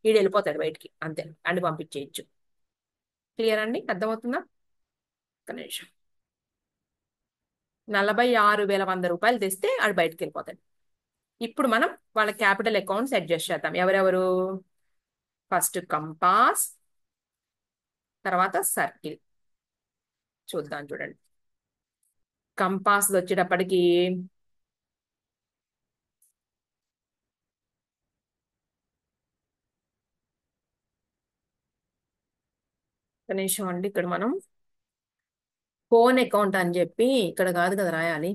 వీడు వెళ్ళిపోతాడు బయటికి, అంతే అండి, పంపించేయచ్చు. క్లియర్ అండి, అర్థమవుతుందా? ఒక్క నిమిషం. 46,100 రూపాయలు తెస్తే ఆడు బయటకు వెళ్ళిపోతాడు. ఇప్పుడు మనం వాళ్ళ క్యాపిటల్ అకౌంట్ సెట్ చేసేద్దాం. ఎవరెవరు, ఫస్ట్ కంపాస్, తర్వాత సర్కిల్. చూద్దాం చూడండి. కంపాస్ వచ్చేటప్పటికి ఒక నిమిషం అండి, ఇక్కడ మనం ఫోన్ అకౌంట్ అని చెప్పి ఇక్కడ కాదు కదా రాయాలి,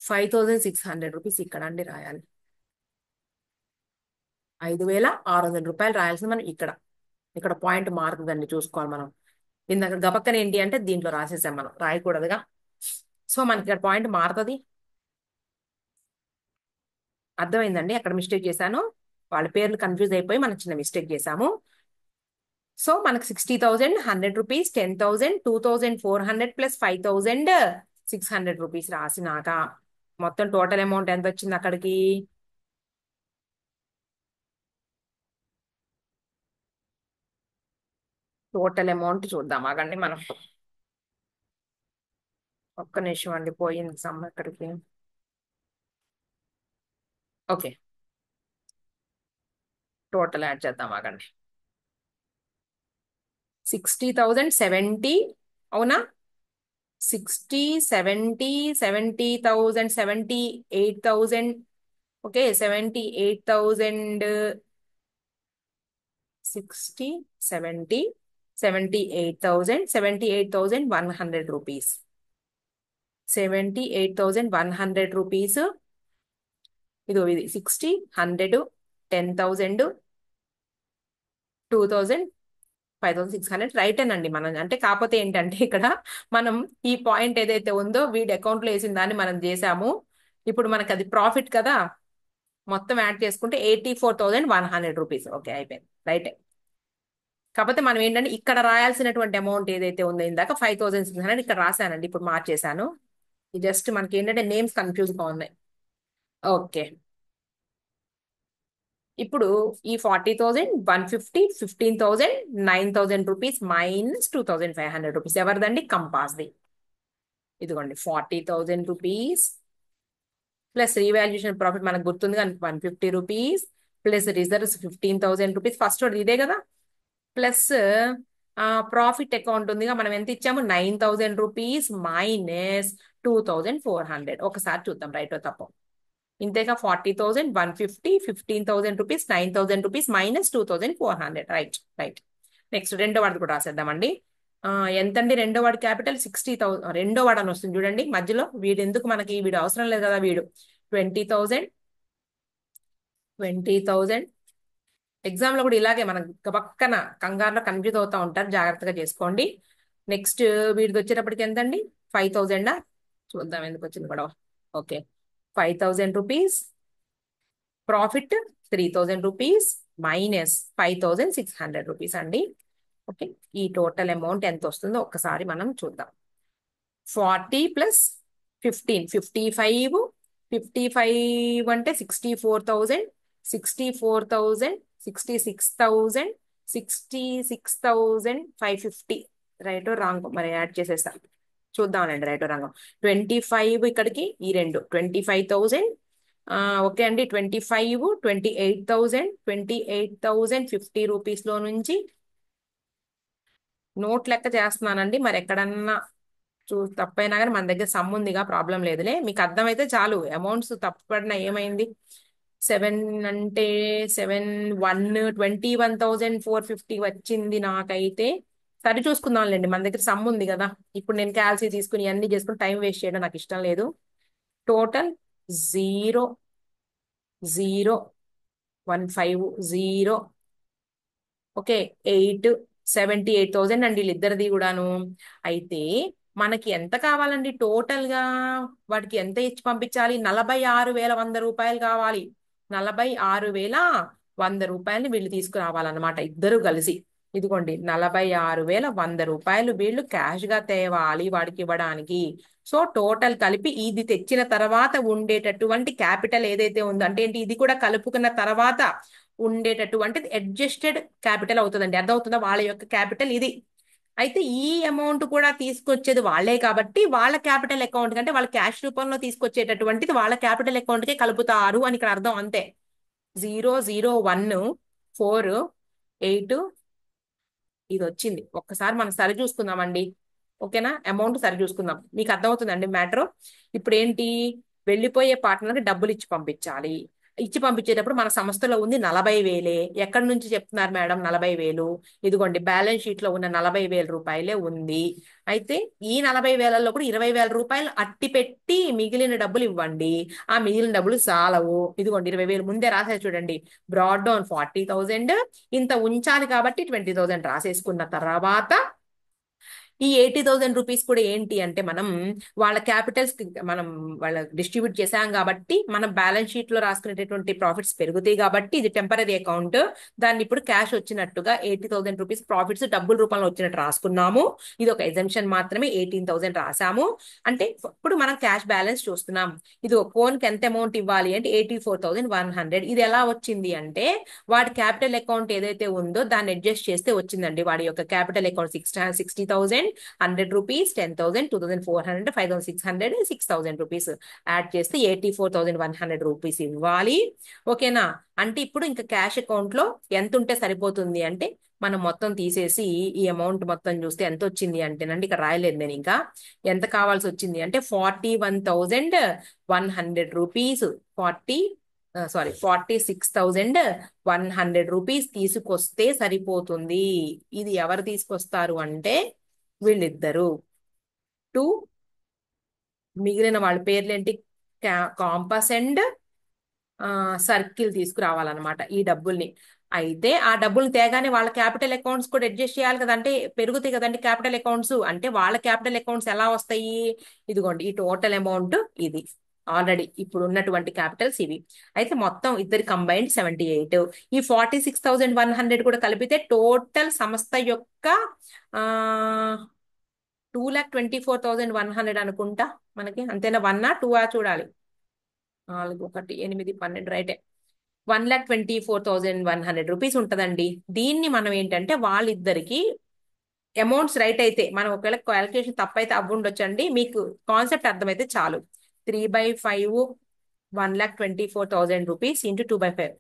5,600 రూపీస్ ఇక్కడ అండి రాయాలి. 5,600 రూపాయలు రాయాల్సింది మనం ఇక్కడ. ఇక్కడ పాయింట్ మారుతుందండి, చూసుకోవాలి మనం. ఇందాక గబక్కన ఏంటి అంటే దీంట్లో రాసేసాం, మనం రాయకూడదుగా. సో మనకి ఇక్కడ పాయింట్ మారుతుంది. అర్థమైందండి, అక్కడ మిస్టేక్ చేశాను, వాళ్ళ పేర్లు కన్ఫ్యూజ్ అయిపోయి మనం చిన్న మిస్టేక్ చేశాము. సో మనకు 60,000, 100 రూపీస్, 10,000, 2,400 ప్లస్ 5,600 రూపీస్ రాసినాక మొత్తం టోటల్ అమౌంట్ ఎంత వచ్చింది అక్కడికి. టోటల్ అమౌంట్ చూద్దాం ఆగండి మనం. ఒక్క నిమిషం అండి, పోయింది సమ్ ఎక్కడికి. ఓకే, టోటల్ యాడ్ చేద్దాం ఆగండి. 60,070 అవునా? 70,000 78,000. Okay, 78,000 60 70 78,100 rupees. 78,100 రూపీస్. ఇది 60 100 10,000 2,000 5,600 రైట్ అనండి మనం. అంటే కాకపోతే ఏంటంటే ఇక్కడ మనం ఈ పాయింట్ ఏదైతే ఉందో వీడి అకౌంట్ లో వేసిన దాన్ని మనం చేసాము. ఇప్పుడు మనకి అది ప్రాఫిట్ కదా, మొత్తం యాడ్ చేసుకుంటే 84,100 రూపీస్. ఓకే, అయిపోయింది, రైట్. కాకపోతే మనం ఏంటంటే ఇక్కడ రాయాల్సినటువంటి అమౌంట్ ఏదైతే ఉందో ఇందాక 5,600 ఇక్కడ రాశానండి, ఇప్పుడు మార్చేశాను. జస్ట్ మనకి ఏంటంటే నేమ్స్ కన్ఫ్యూజ్ గా ఉన్నాయి. ఓకే, ఇప్పుడు ఈ 40,000 150 15,000 9,000 రూపీస్ మైనస్ 2,500 రూపీస్ ఎవరిదండి? కంపాస్ది. ఇదిగోండి 40,000 రూపీస్ ప్లస్ రీవాల్యుయేషన్ ప్రాఫిట్ మనకు గుర్తుంది కానీ 150 rupees plus reserves 15,000 rupees. First ఇదే కదా, ప్లస్ ప్రాఫిట్ అకౌంట్ ఉందిగా, మనం ఎంత ఇచ్చాము? 9,000 రూపీస్ మైనస్ 2,400. ఒకసారి చూద్దాం రైటో తప్పో. ఇంతేగా 40,000 150 15,000 rupees 9,000 rupees minus 2,400. Right right. Next రెండో వాడిది కూడా రాసేద్దామండి. ఎంతండి రెండో వాడి క్యాపిటల్? 60,000. రెండో వాడు అని వస్తుంది చూడండి మధ్యలో, వీడు ఎందుకు మనకి, వీడు అవసరం లేదు కదా, వీడు 20,000 20,000. ఎగ్జామ్ లో కూడా ఇలాగే మనం పక్కన కంగారులో కన్ఫ్యూజ్ అవుతా ఉంటారు, జాగ్రత్తగా చేసుకోండి. నెక్స్ట్ వీడిది వచ్చేటప్పటికి ఎంతండి? 5,000. చూద్దాం ఎందుకు వచ్చింది గొడవ. Okay, 5,000 rupees profit 3,000 rupees minus 5,600 rupees అండి. ఓకే, ఈ టోటల్ అమౌంట్ ఎంత వస్తుందో ఒక్కసారి మనం చూద్దాం. 40 ప్లస్ 15 55 55 అంటే 64,000 64,000 66,000 66,550. రైట్ రాంగ్ మరి యాడ్ చేసేస్తా, చూద్దామండి రైట్ రాంగ్. 25 ఇక్కడికి ఈ రెండు 25,000. ఓకే అండి, 25 28,000 28,050 రూపీస్లో నుంచి నోట్ లెక్క చేస్తున్నానండి. మరి ఎక్కడన్నా తప్పైనా కానీ మన దగ్గర సమ్ ఉందిగా, ప్రాబ్లం లేదులే. మీకు అర్థమైతే చాలు. అమౌంట్స్ తప్పపడినా ఏమైంది? 7 అంటే 7 1 21,450 వచ్చింది నాకైతే. సరి చూసుకుందాంలేండి, మన దగ్గర సమ్ ఉంది కదా. ఇప్పుడు నేను క్యాల్సీ తీసుకుని అన్ని చేసుకుని టైం వేస్ట్ చేయడం నాకు ఇష్టం లేదు. టోటల్ 0 0 1 5 0. ఓకే, 78,000 అండి వీళ్ళిద్దరిది కూడాను. అయితే మనకి ఎంత కావాలండి టోటల్ గా? వాటికి ఎంత ఇచ్చి పంపించాలి? 46,100 రూపాయలు కావాలి. 46,100 రూపాయలని వీళ్ళు తీసుకురావాలన్నమాట ఇద్దరు కలిసి. ఇదిగోండి 46,100 రూపాయలు వీళ్ళు క్యాష్ గా తేవాలి వాడికి ఇవ్వడానికి. సో టోటల్ కలిపి ఇది తెచ్చిన తర్వాత ఉండేటటువంటి క్యాపిటల్ ఏదైతే ఉందో, అంటే ఏంటి, ఇది కూడా కలుపుకున్న తర్వాత ఉండేటటువంటిది అడ్జస్టెడ్ క్యాపిటల్ అవుతుందండి. అర్థమవుతుందా? వాళ్ళ యొక్క క్యాపిటల్ ఇది. అయితే ఈ అమౌంట్ కూడా తీసుకొచ్చేది వాళ్ళే కాబట్టి వాళ్ళ క్యాపిటల్ అకౌంట్ కంటే వాళ్ళ క్యాష్ రూపంలో తీసుకొచ్చేటటువంటిది వాళ్ళ క్యాపిటల్ అకౌంట్ కే కలుపుతారు అని ఇక్కడ అర్థం, అంతే. 0 0 1 4 8 ఇది వచ్చింది. ఒక్కసారి మనం సరి చూసుకుందామండి. ఓకేనా, అమౌంట్ సరి చూసుకుందాం. మీకు అర్థమవుతుందండి మ్యాటర్. ఇప్పుడు ఏంటి, వెళ్ళిపోయే పార్ట్నర్కి డబ్బులు ఇచ్చి పంపించాలి. ఇచ్చి పంపించేటప్పుడు మన సంస్థలో ఉంది 40,000. ఎక్కడి నుంచి చెప్తున్నారు మేడం 40,000? ఇదిగోండి బ్యాలెన్స్ షీట్ లో ఉన్న 40,000 రూపాయలే ఉంది. అయితే ఈ 40,000లో కూడా 20,000 రూపాయలు అట్టి పెట్టి మిగిలిన డబ్బులు ఇవ్వండి. ఆ మిగిలిన డబ్బులు చాలవు. ఇదిగోండి 20,000 ముందే రాసే చూడండి. బ్రాడ్ డౌన్ 40,000 ఇంత ఉంచాలి కాబట్టి 20,000 రాసేసుకున్న తర్వాత ఈ 80,000 రూపీస్ కూడా ఏంటి అంటే మనం వాళ్ళ క్యాపిటల్స్ మనం వాళ్ళ డిస్ట్రిబ్యూట్ చేసాం కాబట్టి మనం బ్యాలెన్స్ షీట్ లో రాసుకునేటటువంటి ప్రాఫిట్స్ పెరుగుతాయి కాబట్టి ఇది టెంపరీ అకౌంట్. దాన్ని ఇప్పుడు క్యాష్ వచ్చినట్టుగా 80,000 రూపీస్ ప్రాఫిట్స్ డబ్బుల రూపంలో వచ్చినట్టు రాసుకున్నాము. ఇది ఒక ఎగ్జంప్షన్ మాత్రమే. 18,000 రాసాము. అంటే ఇప్పుడు మనం క్యాష్ బ్యాలెన్స్ చూస్తున్నాం. ఇది ఫోన్ కి ఎంత అమౌంట్ ఇవ్వాలి అంటే 84,100. ఇది ఎలా వచ్చింది అంటే వాడి క్యాపిటల్ అకౌంట్ ఏదైతే ఉందో దాన్ని అడ్జస్ట్ చేస్తే వచ్చిందండి. వాడి యొక్క capital account 60,000 100 rupees 10,000 2,400 5,600 6,000 rupees add చేస్తే 84,100 రూపీస్ ఇవ్వాలి. ఓకేనా, అంటే ఇప్పుడు ఇంకా క్యాష్ అకౌంట్ లో ఎంత ఉంటే సరిపోతుంది అంటే మనం మొత్తం తీసేసి ఈ అమౌంట్ మొత్తం చూస్తే ఎంత వచ్చింది అంటేనండి, ఇక్కడ రాయలేదు నేను ఇంకా, ఎంత కావాల్సి వచ్చింది అంటే 41,100 రూపీస్. 46,100 రూపీస్ తీసుకొస్తే సరిపోతుంది. ఇది ఎవరు తీసుకొస్తారు అంటే వీళ్ళిద్దరు. టూ మిగిలిన వాళ్ళ పేర్లేంటి, కాంపస్ అండ్ సర్కిల్ తీసుకురావాలన్నమాట ఈ డబ్బుల్ని. అయితే ఆ డబ్బులు తేగానే వాళ్ళ క్యాపిటల్ అకౌంట్స్ కూడా అడ్జస్ట్ చేయాలి కదా, అంటే పెరుగుతాయి కదండి క్యాపిటల్ అకౌంట్స్. అంటే వాళ్ళ క్యాపిటల్ అకౌంట్స్ ఎలా వస్తాయి, ఇదిగోండి ఈ టోటల్ అమౌంట్ ఇది, ఆల్రెడీ ఇప్పుడు ఉన్నటువంటి క్యాపిటల్స్ ఇవి. అయితే మొత్తం ఇద్దరి కంబైన్డ్ 78. ఈ 46,100 కూడా కలిపితే టోటల్ సంస్థ యొక్క 2,24,100 అనుకుంటా మనకి, అంతేనా? 1 2 చూడాలి. 4 1 8 12 రైటే. 1,24,100 రూపీస్ ఉంటదండి. దీన్ని మనం ఏంటంటే వాళ్ళిద్దరికి అమౌంట్స్ రైట్ అయితే, మనం ఒకవేళ క్యాలిక్యులేషన్ తప్పైతే అవ్వుండొచ్చండి, మీకు కాన్సెప్ట్ అర్థమైతే చాలు. 3/5 1,24,000 రూపీస్ ఇంటూ 2/5.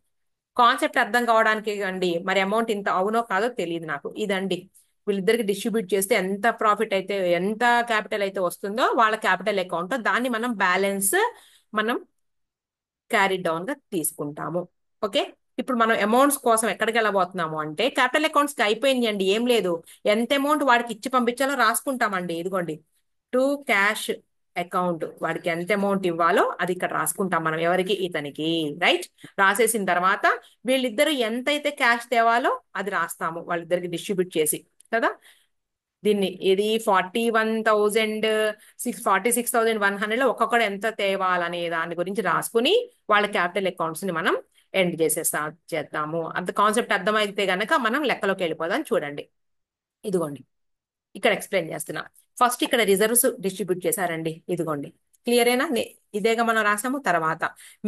కాన్సెప్ట్ అర్థం కావడానికి అండి. మరి అమౌంట్ ఇంత అవునో కాదో తెలియదు నాకు. ఇదండి, వీళ్ళిద్దరికి డిస్ట్రిబ్యూట్ చేస్తే ఎంత ప్రాఫిట్ అయితే, ఎంత క్యాపిటల్ అయితే వస్తుందో వాళ్ళ క్యాపిటల్ అకౌంట్, దాన్ని మనం బ్యాలెన్స్ మనం క్యారీ డౌన్ గా తీసుకుంటాము. ఓకే, ఇప్పుడు మనం అమౌంట్స్ కోసం ఎక్కడికి వెళ్ళబోతున్నాము అంటే క్యాపిటల్ అకౌంట్స్ కి అయిపోయింది అండి, ఏం లేదు. ఎంత అమౌంట్ వాడికి ఇచ్చి పంపించాలో రాసుకుంటామండి. ఇదిగోండి టు క్యాష్ అకౌంట్, వాడికి ఎంత అమౌంట్ ఇవ్వాలో అది ఇక్కడ రాసుకుంటాం మనం, ఎవరికి, ఇతనికి. రైట్, రాసేసిన తర్వాత వీళ్ళిద్దరు ఎంతైతే క్యాష్ తేవాలో అది రాస్తాము వాళ్ళిద్దరికి డిస్ట్రిబ్యూట్ చేసి కదా. దీన్ని ఇది 46,100 ఒక్కొక్కడు ఎంత తేవాలనే దాని గురించి రాసుకుని వాళ్ళ క్యాపిటల్ అకౌంట్స్ ని మనం ఎండ్ చేద్దాము. అంత కాన్సెప్ట్ అర్థమైతే గనక మనం లెక్కలోకి వెళ్ళిపోదాం. చూడండి, ఇదిగోండి ఇక్కడ ఎక్స్ప్లెయిన్ చేస్తున్నా. ఫస్ట్ ఇక్కడ రిజర్వ్స్ డిస్ట్రిబ్యూట్ చేశారండి, ఇదిగోండి. క్లియరేనా? ఇదేగా మనం రాసాము. తర్వాత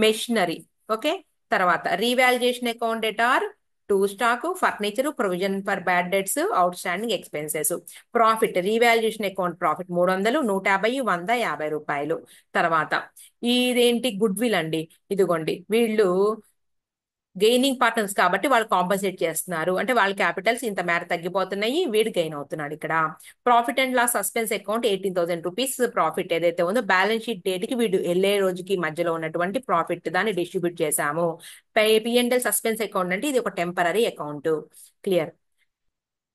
మెషినరీ, ఓకే. తర్వాత revaluation account debtor, to stock, furniture, provision for bad debts, outstanding expenses. Profit, revaluation account profit 300, 150, 100, 50 రూపాయలు. తర్వాత ఇదేంటి, గుడ్ విల్ అండి. ఇదిగోండి వీళ్ళు గెయినింగ్ పార్ట్నర్స్ కాబట్టి వాళ్ళు కాంపన్సేట్ చేస్తున్నారు, అంటే వాళ్ళ క్యాపిటల్స్ ఇంత మేర తగ్గిపోతున్నాయి, వీడు గెయిన్ అవుతున్నాడు ఇక్కడ. Profit and loss suspense account 18,000 rupees profit ఏదైతే ఉందో బ్యాలెన్స్ షీట్ డేట్ కి వీడు వెళ్లే రోజుకి మధ్యలో ఉన్నటువంటి ప్రాఫిట్ దాన్ని డిస్ట్రిబ్యూట్ చేశాము. పిఎంఎల్ సస్పెన్స్ అకౌంట్ అంటే ఇది ఒక టెంపరీ అకౌంట్. క్లియర్.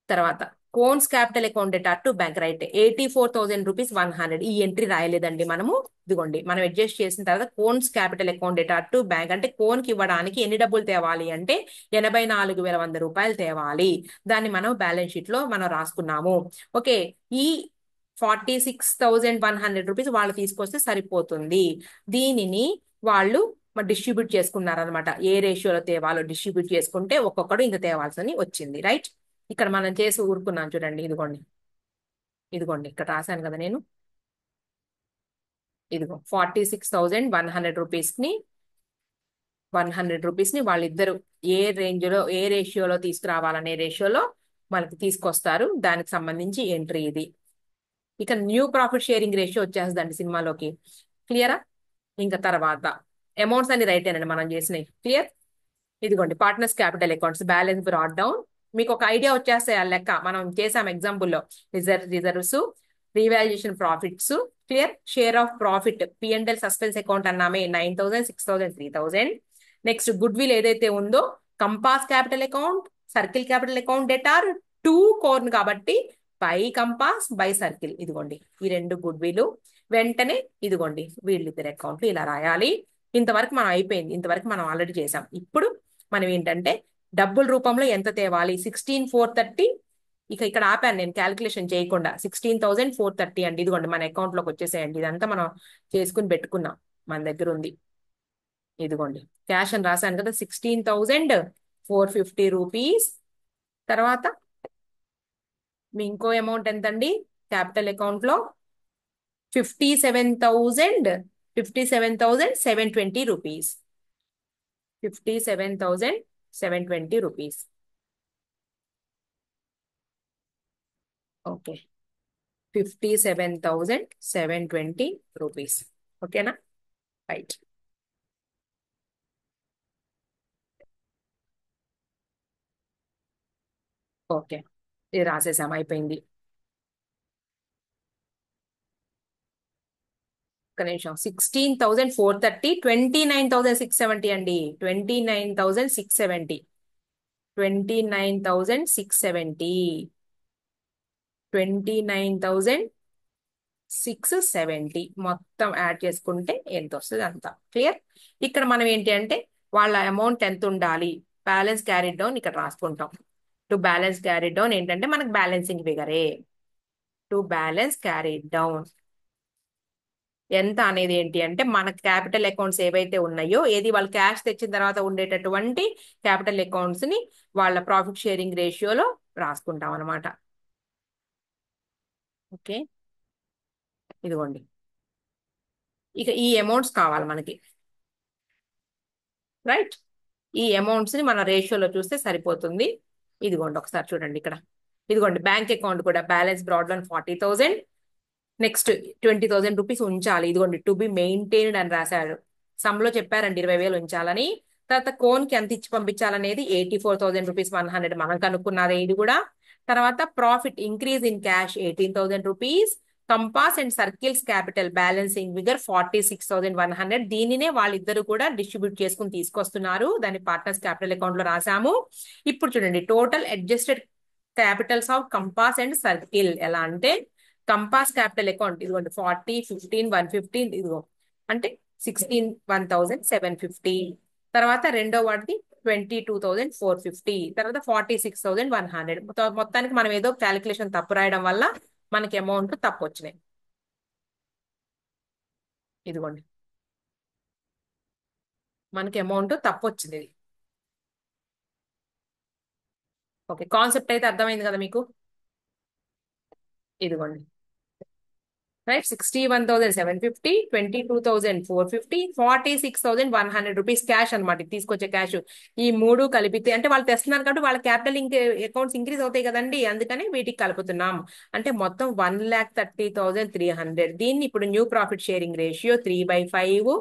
తర్వాత cones capital account debtor to bank, right. 84,000 rupees 100. ఈ ఎంట్రీ రాయలేదండి మనము. ఇదిగోండి మనం అడ్జస్ట్ చేసిన తర్వాత cones capital account debtor to bank అంటే కోన్ కి ఇవ్వడానికి ఎన్ని డబ్బులు తేవాలి అంటే 84,100 రూపాయలు తేవాలి. దాన్ని మనం బ్యాలెన్స్ షీట్ లో మనం రాసుకున్నాము. ఓకే, ఈ 46,100 రూపీస్ వాళ్ళు తీసుకొస్తే సరిపోతుంది. దీనిని వాళ్ళు డిస్ట్రిబ్యూట్ చేసుకున్నారనమాట. ఏ రేషియోలో తేవాలో డిస్ట్రిబ్యూట్ చేసుకుంటే ఒక్కొక్కడు ఇంత తేవాల్సి వచ్చింది. రైట్, ఇక్కడ మనం చేసి ఊరుకున్నాం చూడండి. ఇదిగోండి, ఇదిగోండి ఇక్కడ రాశాను కదా నేను. ఇదిగో 46,100 రూపీస్ ని వాళ్ళిద్దరు ఏ రేంజ్ లో, ఏ రేషియోలో తీసుకురావాలనే రేషియోలో మనకి తీసుకొస్తారు. దానికి సంబంధించి ఎంట్రీ ఇది. ఇక న్యూ ప్రాఫిట్ షేరింగ్ రేషియో వచ్చేస్తుందండి సినిమాలోకి. క్లియరా? ఇంకా తర్వాత అమౌంట్స్ అన్ని రైట్ ఏనండి మనం చేసినాయి. క్లియర్. ఇదిగోండి partners capital accounts balance brought down. మీకు ఒక ఐడియా వచ్చేస్తాయి ఆ లెక్క, మనం చేసాం ఎగ్జాంపుల్లో. Reserves, revaluation profits. Clear. Share of profit P and L suspense account అన్నామే 9,000, 6,000, 3,000. నెక్స్ట్ గుడ్ విల్ ఏదైతే ఉందో Compass capital account, Circle capital account debtor, to Cone కాబట్టి బై కంపాస్ బై సర్కిల్. ఇదిగోండి ఈ రెండు గుడ్ విల్. వెంటనే ఇదిగోండి వీళ్ళిద్దరు అకౌంట్లు ఇలా రాయాలి. ఇంతవరకు మనం అయిపోయింది, ఇంతవరకు మనం ఆల్రెడీ చేసాం. ఇప్పుడు మనం ఏంటంటే డబ్బుల రూపంలో ఎంత తేవాలి, 16,430. ఇక ఇక్కడ ఆపాను నేను క్యాలిక్యులేషన్ చేయకుండా. 16,430 అండి. ఇదిగోండి మన అకౌంట్ లోకి వచ్చేసేయండి. ఇదంతా మనం చేసుకుని పెట్టుకున్నాం, మన దగ్గర ఉంది. ఇదిగోండి క్యాష్ అని రాశాను కదా, 16,450 రూపీస్. తర్వాత మీ ఇంకో అమౌంట్ ఎంతండి క్యాపిటల్ అకౌంట్ లో, 57,720 రూపీస్. 57,720 రూపీస్. Okay, 57,720 rupees. ఓకేనా? రైట్. ఓకే, ఇది రాసేసాం, అయిపోయింది. ఒక నిమిషం. 16,430, 29,670 అండి. 29,670. 29,670. 29,670 మొత్తం యాడ్ చేసుకుంటే ఎంత వస్తుంది అంత క్లియర్. ఇక్కడ మనం ఏంటి అంటే వాళ్ళ అమౌంట్ ఎంత ఉండాలి, బ్యాలెన్స్ క్యారీడ్ డౌన్ ఇక్కడ రాసుకుంటాం. టు బ్యాలెన్స్ క్యారీడ్ డౌన్ ఏంటంటే మనకు బ్యాలెన్సింగ్ ఫిగరే. టు బ్యాలెన్స్ క్యారీడ్ డౌన్ ఎంత అనేది ఏంటి అంటే మన క్యాపిటల్ అకౌంట్స్ ఏవైతే ఉన్నాయో, ఏది వాళ్ళు క్యాష్ తెచ్చిన తర్వాత ఉండేటటువంటి క్యాపిటల్ అకౌంట్స్ ని వాళ్ళ ప్రాఫిట్ షేరింగ్ రేషియోలో రాసుకుంటాం అనమాట. ఓకే, ఇదిగోండి. ఇక ఈ అమౌంట్స్ కావాలి మనకి, రైట్. ఈ అమౌంట్స్ ని మన రేషియోలో చూస్తే సరిపోతుంది. ఇదిగోండి, ఒకసారి చూడండి ఇక్కడ. ఇదిగోండి, బ్యాంక్ అకౌంట్ కూడా balance broad loan 40,000. Next 20,000 rupees ఉంచాలి. ఇదిగోండి, టు బి మెయింటైన్డ్ అని రాశాడు. సమ్ లో చెప్పారండి 20,000 ఉంచాలని. తర్వాత కోన్ కి ఎంత ఇచ్చి పంపించాలనేది 84,100 మనం కనుక్కున్నదే ఇది కూడా. తర్వాత profit increase in cash 18,000 rupees. Compass and circles capital balancing figure 46,100. దీనినే వాళ్ళిద్దరు కూడా డిస్ట్రిబ్యూట్ చేసుకుని తీసుకొస్తున్నారు. దాన్ని పార్ట్నర్స్ క్యాపిటల్ అకౌంట్ లో రాసాము. ఇప్పుడు చూడండి, total adjusted Capitals of compass and circle ఎలా అంటే, కంపాస్ క్యాపిటల్ అకౌంట్ ఇదిగోండి 40, 15, 115 ఇదిగో అంటే 161,750. తర్వాత రెండో వాటిది 22,450. తర్వాత 46,100. మొత్తానికి మనం ఏదో క్యాలిక్యులేషన్ తప్పు రాయడం వల్ల మనకి అమౌంట్ తప్పు వచ్చినాయి. ఇదిగోండి, మనకి అమౌంట్ తప్పు వచ్చింది ఇది. ఓకే, కాన్సెప్ట్ అయితే అర్థమైంది కదా మీకు. ఇదిగోండి, రైట్. 61,750, 22,450, 46,100 రూపీస్ క్యాష్ అనమాట. తీసుకొచ్చే క్యాష్ ఈ మూడు కలిపితే అంటే వాళ్ళు తెస్తున్నారు కాబట్టి వాళ్ళ క్యాపిటల్ అకౌంట్స్ ఇంక్రీజ్ అవుతాయి కదండి, అందుకని వీటికి కలుపుతున్నాం. అంటే మొత్తం 1,30,300. దీన్ని ఇప్పుడు న్యూ ప్రాఫిట్ షేరింగ్ రేషియో 3/5,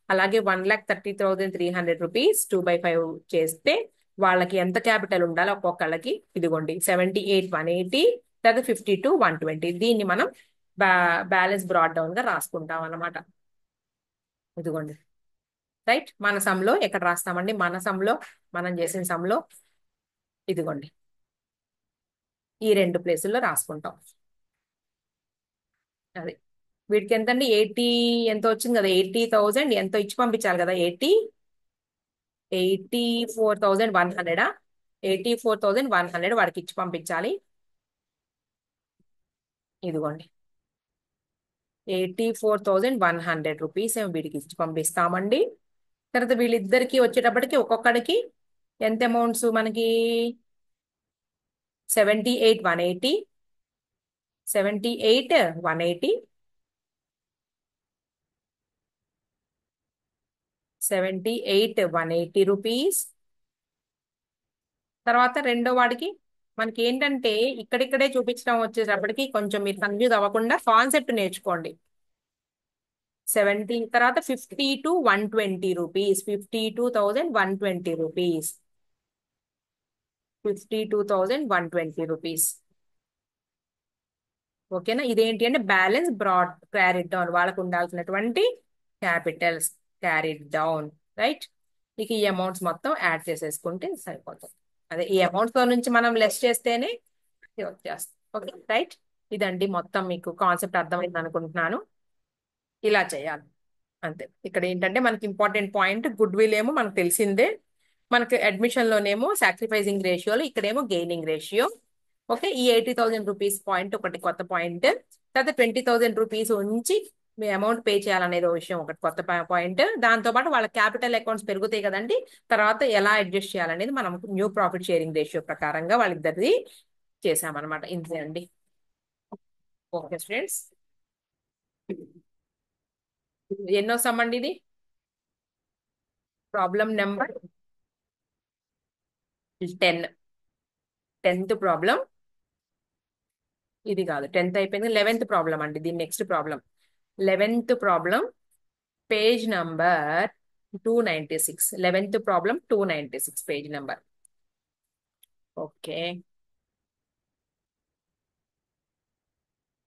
అలాగే 1,30,300 రూపీస్ 2/5 చేస్తే వాళ్ళకి ఎంత క్యాపిటల్ ఉండాలి ఒక్కొక్కళ్ళకి. ఇదిగోండి 78,180, తర్వాత 52,120. దీన్ని మనం బ్యాలెన్స్ బ్రాడ్ డౌన్ గా రాసుకుంటాం అన్నమాట. ఇదిగోండి, రైట్. మన సమ్లో ఎక్కడ రాస్తామండి, మన సమ్లో మనం చేసిన సమ్లో ఇదిగోండి ఈ రెండు ప్లేసుల్లో రాసుకుంటాం. అది వీటికి ఎంతండి, 80 ఎంతో వచ్చింది కదా, 80,000 ఎంతో ఇచ్చి పంపించాలి కదా. 84,100. 84,100 వాడికి ఇచ్చి పంపించాలి. ఇదిగోండి 84,100 రూపీస్ ఏమో వీడికి ఇచ్చి పంపిస్తామండి. తర్వాత వీళ్ళిద్దరికి వచ్చేటప్పటికి ఒక్కొక్కడికి ఎంత అమౌంట్స్ మనకి 78,180, 78,180, 78,180 రూపీస్. తర్వాత రెండో వాడికి మనకి ఏంటంటే ఇక్కడిక్కడే చూపించడం వచ్చేటప్పటికి కొంచెం మీరు కన్ఫ్యూజ్ అవ్వకుండా కాన్సెప్ట్ నేర్చుకోండి. 70 తర్వాత 52,120 రూపీస్. 52,120 రూపీస్. 52,120 రూపీస్. ఓకేనా. ఇదేంటి అంటే బ్యాలెన్స్ బ్రాడ్ క్యారీడ్ డౌన్, వాళ్ళకు ఉండాల్సినటువంటి క్యాపిటల్స్ క్యారీడ్ డౌన్, రైట్. ఇక ఈ అమౌంట్స్ మొత్తం యాడ్ చేసేసుకుంటే సరిపోతుంది. అదే ఈ అమౌంట్స్ తో నుంచి మనం లెస్ చేస్తేనే ఇది వచ్చేస్తుంది. Okay, right. ఇదండి మొత్తం మీకు కాన్సెప్ట్ అర్థమైంది అనుకుంటున్నాను. ఇలా చేయాలి అంతే. ఇక్కడ ఏంటంటే మనకి ఇంపార్టెంట్ పాయింట్ గుడ్ విల్ ఏమో మనకు తెలిసిందే. మనకి అడ్మిషన్ లోనేమో సాక్రిఫైసింగ్ రేషియోలో, ఇక్కడేమో గెయినింగ్ రేషియో. ఓకే, ఈ 80,000 రూపీస్ పాయింట్ ఒకటి కొత్త పాయింట్. తర్వాత 20,000 రూపీస్ ఉంచి మీ అమౌంట్ పే చేయాలనేది ఒక విషయం, ఒకటి కొత్త పాయింట్. దాంతో పాటు వాళ్ళ క్యాపిటల్ అకౌంట్స్ పెరుగుతాయి కదండి, తర్వాత ఎలా అడ్జస్ట్ చేయాలనేది మనం న్యూ ప్రాఫిట్ షేరింగ్ రేషియో ప్రకారంగా వాళ్ళిద్దరిది చేసామన్నమాట. ఇంతే అండి. ఓకే స్టూడెంట్స్, ఎన్నో సమ్ అండి ఇది? Problem number 10. 10th ప్రాబ్లం ఇది కాదు, 10th అయిపోయింది. 11th ప్రాబ్లం అండి, దీని next problem 11th problem, page number 296. 11th problem 296 page number. Okay.